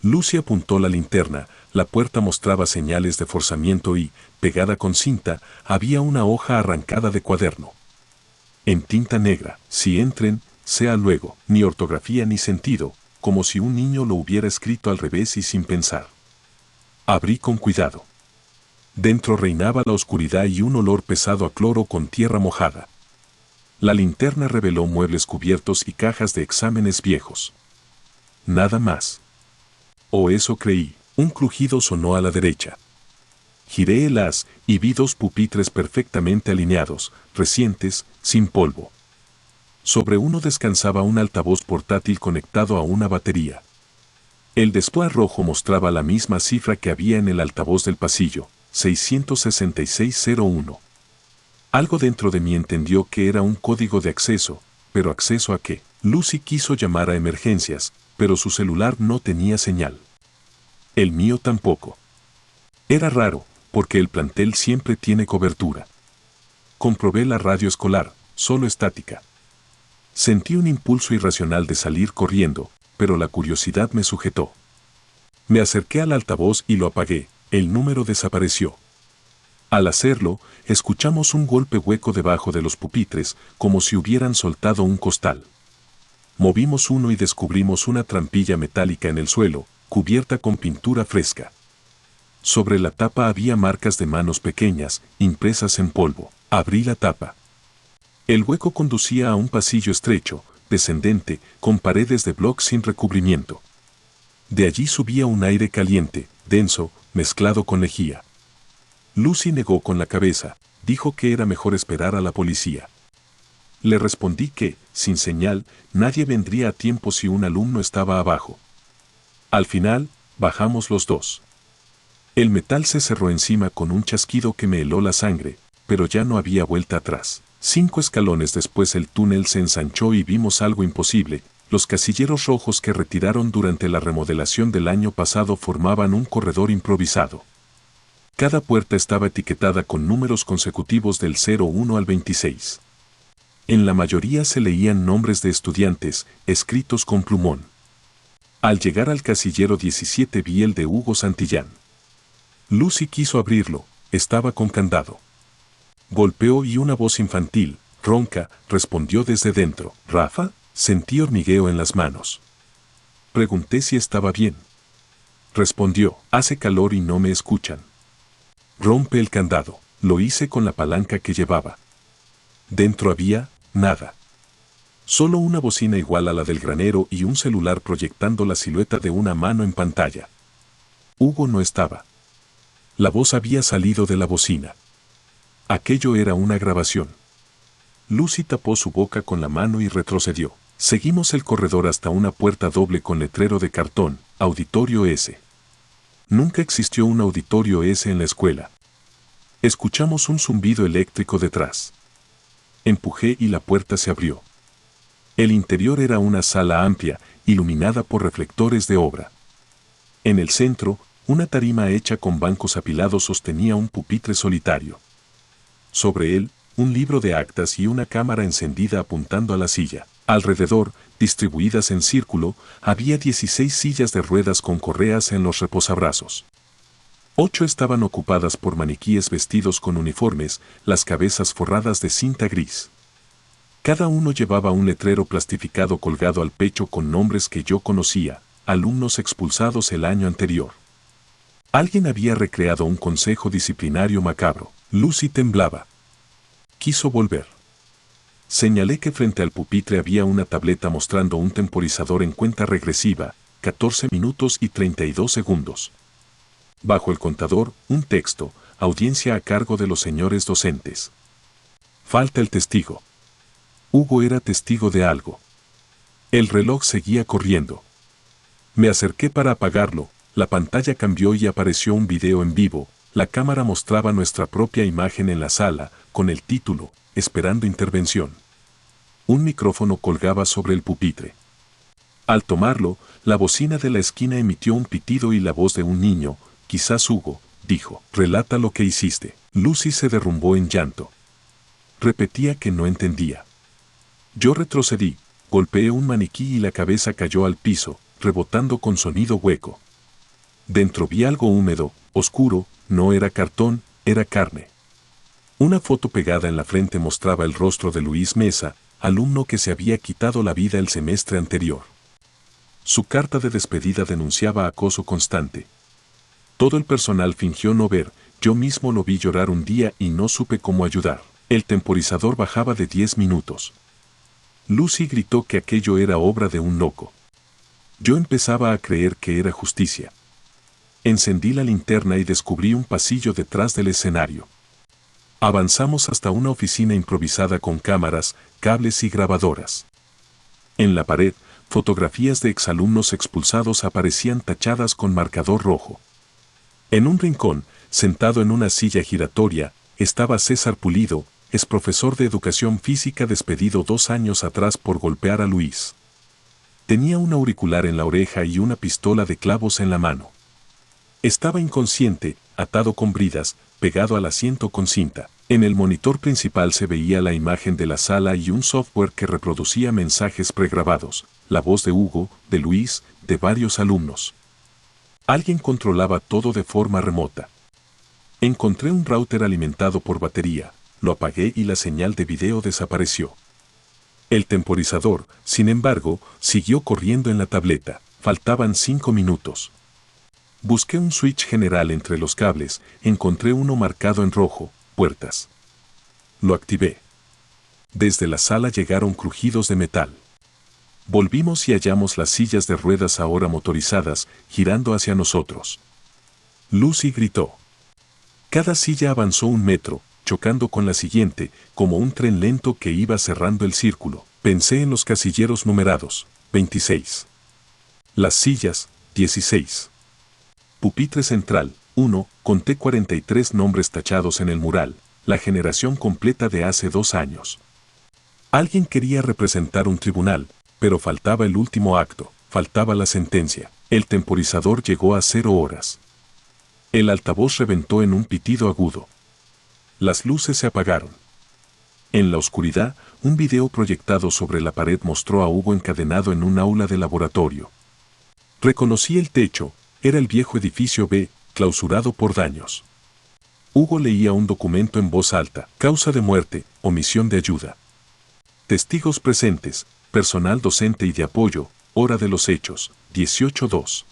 Lucy apuntó la linterna, la puerta mostraba señales de forzamiento y, pegada con cinta, había una hoja arrancada de cuaderno. En tinta negra, si entren, sea luego, ni ortografía ni sentido, como si un niño lo hubiera escrito al revés y sin pensar. Abrí con cuidado. Dentro reinaba la oscuridad y un olor pesado a cloro con tierra mojada. La linterna reveló muebles cubiertos y cajas de exámenes viejos. Nada más. O eso creí. Un crujido sonó a la derecha. Giré el haz y vi 2 pupitres perfectamente alineados, recientes, sin polvo. Sobre uno descansaba un altavoz portátil conectado a una batería. El display rojo mostraba la misma cifra que había en el altavoz del pasillo, 66601. Algo dentro de mí entendió que era un código de acceso, pero ¿acceso a qué? Lucy quiso llamar a emergencias, pero su celular no tenía señal. El mío tampoco. Era raro, porque el plantel siempre tiene cobertura. Comprobé la radio escolar, solo estática. Sentí un impulso irracional de salir corriendo, pero la curiosidad me sujetó. Me acerqué al altavoz y lo apagué, el número desapareció. Al hacerlo, escuchamos un golpe hueco debajo de los pupitres, como si hubieran soltado un costal. Movimos uno y descubrimos una trampilla metálica en el suelo, cubierta con pintura fresca. Sobre la tapa había marcas de manos pequeñas, impresas en polvo. Abrí la tapa. El hueco conducía a un pasillo estrecho, descendente, con paredes de bloc sin recubrimiento. De allí subía un aire caliente, denso, mezclado con lejía. Lucy negó con la cabeza, dijo que era mejor esperar a la policía. Le respondí que, sin señal, nadie vendría a tiempo si un alumno estaba abajo. Al final, bajamos los 2. El metal se cerró encima con un chasquido que me heló la sangre, pero ya no había vuelta atrás. 5 escalones después el túnel se ensanchó y vimos algo imposible. Los casilleros rojos que retiraron durante la remodelación del año pasado formaban un corredor improvisado. Cada puerta estaba etiquetada con números consecutivos del 01 al 26. En la mayoría se leían nombres de estudiantes, escritos con plumón. Al llegar al casillero 17 vi el de Hugo Santillán. Lucy quiso abrirlo, estaba con candado. Golpeó y una voz infantil, ronca, respondió desde dentro. ¿Rafa? Sentí hormigueo en las manos. Pregunté si estaba bien. Respondió, hace calor y no me escuchan. Rompe el candado. Lo hice con la palanca que llevaba. Dentro había nada. Solo una bocina igual a la del granero y un celular proyectando la silueta de una mano en pantalla. Hugo no estaba. La voz había salido de la bocina. Aquello era una grabación. Lucy tapó su boca con la mano y retrocedió. Seguimos el corredor hasta una puerta doble con letrero de cartón, Auditorio S. Nunca existió un Auditorio S en la escuela. Escuchamos un zumbido eléctrico detrás. Empujé y la puerta se abrió. El interior era una sala amplia, iluminada por reflectores de obra. En el centro, una tarima hecha con bancos apilados sostenía un pupitre solitario. Sobre él, un libro de actas y una cámara encendida apuntando a la silla. Alrededor, distribuidas en círculo, había 16 sillas de ruedas con correas en los reposabrazos. 8 estaban ocupadas por maniquíes vestidos con uniformes, las cabezas forradas de cinta gris. Cada uno llevaba un letrero plastificado colgado al pecho con nombres que yo conocía, alumnos expulsados el año anterior. Alguien había recreado un consejo disciplinario macabro. Lucy temblaba. Quiso volver. Señalé que frente al pupitre había una tableta mostrando un temporizador en cuenta regresiva, 14 minutos y 32 segundos. Bajo el contador, un texto, audiencia a cargo de los señores docentes. Falta el testigo. Hugo era testigo de algo. El reloj seguía corriendo. Me acerqué para apagarlo, la pantalla cambió y apareció un video en vivo, la cámara mostraba nuestra propia imagen en la sala, con el título, Esperando intervención. Un micrófono colgaba sobre el pupitre. Al tomarlo, la bocina de la esquina emitió un pitido y la voz de un niño, quizás Hugo, dijo, relata lo que hiciste. Lucy se derrumbó en llanto. Repetía que no entendía. Yo retrocedí, golpeé un maniquí y la cabeza cayó al piso, rebotando con sonido hueco. Dentro vi algo húmedo, oscuro, no era cartón, era carne. Una foto pegada en la frente mostraba el rostro de Luis Mesa, alumno que se había quitado la vida el semestre anterior. Su carta de despedida denunciaba acoso constante. Todo el personal fingió no ver, yo mismo lo vi llorar un día y no supe cómo ayudar. El temporizador bajaba de 10 minutos. Lucy gritó que aquello era obra de un loco. Yo empezaba a creer que era justicia. Encendí la linterna y descubrí un pasillo detrás del escenario. Avanzamos hasta una oficina improvisada con cámaras, cables y grabadoras. En la pared, fotografías de exalumnos expulsados aparecían tachadas con marcador rojo. En un rincón, sentado en una silla giratoria, estaba César Pulido, es profesor de educación física despedido 2 años atrás por golpear a Luis. Tenía un auricular en la oreja y una pistola de clavos en la mano. Estaba inconsciente, atado con bridas, pegado al asiento con cinta. En el monitor principal se veía la imagen de la sala y un software que reproducía mensajes pregrabados, la voz de Hugo, de Luis, de varios alumnos. Alguien controlaba todo de forma remota. Encontré un router alimentado por batería, lo apagué y la señal de video desapareció. El temporizador, sin embargo, siguió corriendo en la tableta. Faltaban 5 minutos. Busqué un switch general entre los cables, encontré uno marcado en rojo, puertas. Lo activé. Desde la sala llegaron crujidos de metal. Volvimos y hallamos las sillas de ruedas ahora motorizadas, girando hacia nosotros. Lucy gritó. Cada silla avanzó 1 metro, chocando con la siguiente, como un tren lento que iba cerrando el círculo. Pensé en los casilleros numerados, 26. Las sillas, 16. Pupitre central, 1, conté 43 nombres tachados en el mural, la generación completa de hace 2 años. Alguien quería representar un tribunal, pero faltaba el último acto, faltaba la sentencia. El temporizador llegó a 0 horas. El altavoz reventó en un pitido agudo. Las luces se apagaron. En la oscuridad, un video proyectado sobre la pared mostró a Hugo encadenado en un aula de laboratorio. Reconocí el techo, era el viejo edificio B, clausurado por daños. Hugo leía un documento en voz alta. Causa de muerte, omisión de ayuda. Testigos presentes, personal docente y de apoyo, hora de los hechos, 18:02.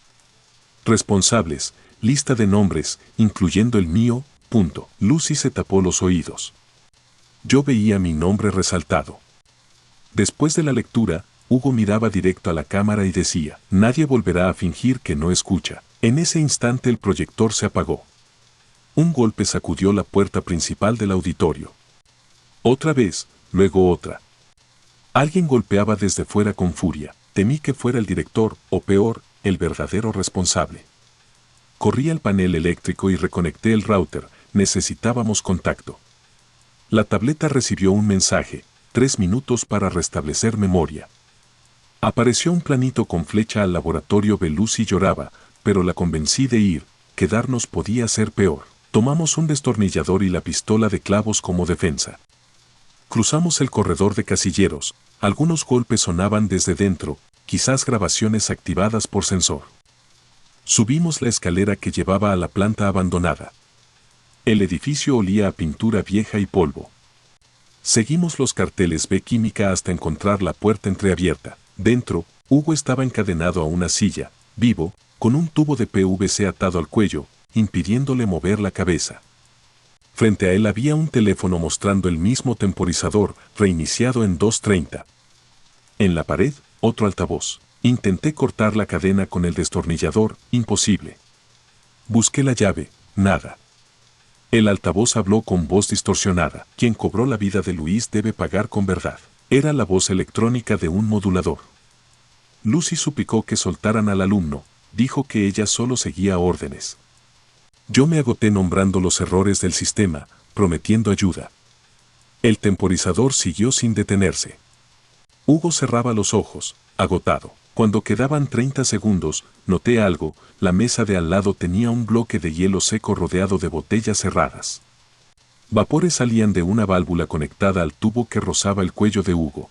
Responsables, lista de nombres, incluyendo el mío, punto. Lucy se tapó los oídos. Yo veía mi nombre resaltado. Después de la lectura, Hugo miraba directo a la cámara y decía, nadie volverá a fingir que no escucha. En ese instante el proyector se apagó. Un golpe sacudió la puerta principal del auditorio. Otra vez, luego otra. Alguien golpeaba desde fuera con furia. Temí que fuera el director, o peor, el verdadero responsable. Corrí al panel eléctrico y reconecté el router. Necesitábamos contacto. La tableta recibió un mensaje. 3 minutos para restablecer memoria. Apareció un planito con flecha al laboratorio. Lucy lloraba, pero la convencí de ir. Quedarnos podía ser peor. Tomamos un destornillador y la pistola de clavos como defensa. Cruzamos el corredor de casilleros. Algunos golpes sonaban desde dentro, quizás grabaciones activadas por sensor. Subimos la escalera que llevaba a la planta abandonada. El edificio olía a pintura vieja y polvo. Seguimos los carteles B Química hasta encontrar la puerta entreabierta. Dentro, Hugo estaba encadenado a una silla, vivo, con un tubo de PVC atado al cuello, impidiéndole mover la cabeza. Frente a él había un teléfono mostrando el mismo temporizador, reiniciado en 2:30. En la pared, otro altavoz. Intenté cortar la cadena con el destornillador, imposible. Busqué la llave, nada. El altavoz habló con voz distorsionada. Quien cobró la vida de Luis debe pagar con verdad. Era la voz electrónica de un modulador. Lucy suplicó que soltaran al alumno, dijo que ella solo seguía órdenes. Yo me agoté nombrando los errores del sistema, prometiendo ayuda. El temporizador siguió sin detenerse. Hugo cerraba los ojos, agotado. Cuando quedaban 30 segundos, noté algo. La mesa de al lado tenía un bloque de hielo seco rodeado de botellas cerradas. Vapores salían de una válvula conectada al tubo que rozaba el cuello de Hugo.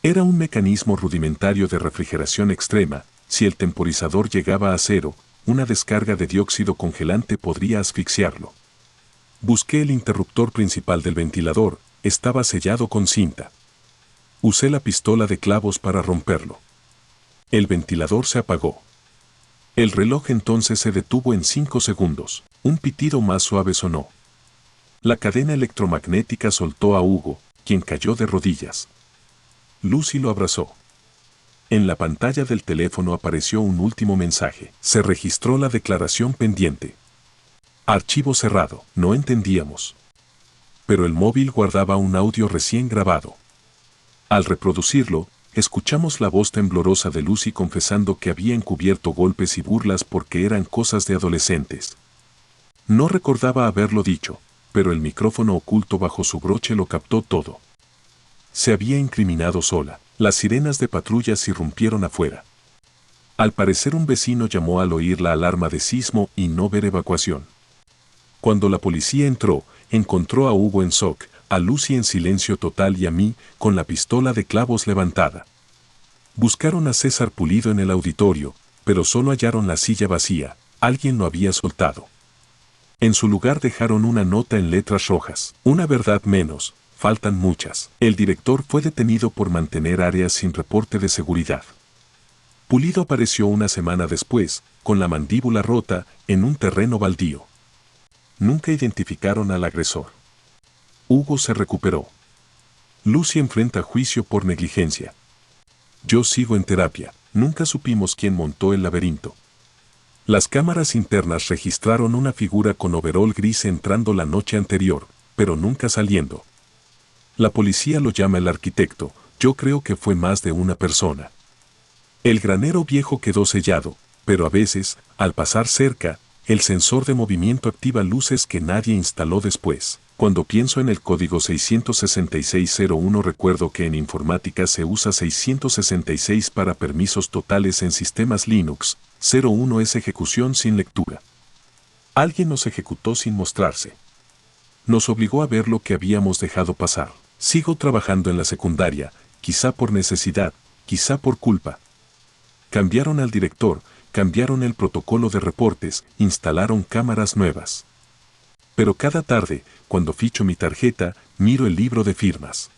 Era un mecanismo rudimentario de refrigeración extrema. Si el temporizador llegaba a cero, una descarga de dióxido congelante podría asfixiarlo. Busqué el interruptor principal del ventilador. Estaba sellado con cinta. Usé la pistola de clavos para romperlo. El ventilador se apagó. El reloj entonces se detuvo en 5 segundos. Un pitido más suave sonó. La cadena electromagnética soltó a Hugo, quien cayó de rodillas. Lucy lo abrazó. En la pantalla del teléfono apareció un último mensaje. Se registró la declaración pendiente. Archivo cerrado. No entendíamos. Pero el móvil guardaba un audio recién grabado. Al reproducirlo, escuchamos la voz temblorosa de Lucy confesando que había encubierto golpes y burlas porque eran cosas de adolescentes. No recordaba haberlo dicho, pero el micrófono oculto bajo su broche lo captó todo. Se había incriminado sola. Las sirenas de patrullas irrumpieron afuera. Al parecer un vecino llamó al oír la alarma de sismo y no ver evacuación. Cuando la policía entró, encontró a Hugo en shock, a Lucy en silencio total y a mí, con la pistola de clavos levantada. Buscaron a César Pulido en el auditorio, pero solo hallaron la silla vacía. Alguien lo había soltado. En su lugar dejaron una nota en letras rojas. Una verdad menos, faltan muchas. El director fue detenido por mantener áreas sin reporte de seguridad. Pulido apareció una semana después, con la mandíbula rota, en un terreno baldío. Nunca identificaron al agresor. Hugo se recuperó. Lucy enfrenta juicio por negligencia. Yo sigo en terapia. Nunca supimos quién montó el laberinto. Las cámaras internas registraron una figura con overol gris entrando la noche anterior, pero nunca saliendo. La policía lo llama el arquitecto. Yo creo que fue más de una persona. El granero viejo quedó sellado, pero a veces, al pasar cerca, el sensor de movimiento activa luces que nadie instaló después. Cuando pienso en el código 66601 recuerdo que en informática se usa 666 para permisos totales en sistemas Linux, 01 es ejecución sin lectura. Alguien nos ejecutó sin mostrarse. Nos obligó a ver lo que habíamos dejado pasar. Sigo trabajando en la secundaria, quizá por necesidad, quizá por culpa. Cambiaron al director, cambiaron el protocolo de reportes, instalaron cámaras nuevas. Pero cada tarde, cuando ficho mi tarjeta, miro el libro de firmas.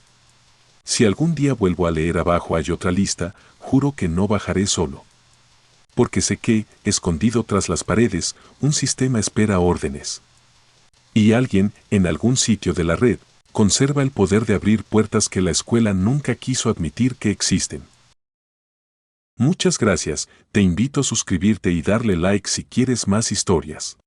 Si algún día vuelvo a leer abajo hay otra lista, juro que no bajaré solo. Porque sé que, escondido tras las paredes, un sistema espera órdenes. Y alguien, en algún sitio de la red, conserva el poder de abrir puertas que la escuela nunca quiso admitir que existen. Muchas gracias, te invito a suscribirte y darle like si quieres más historias.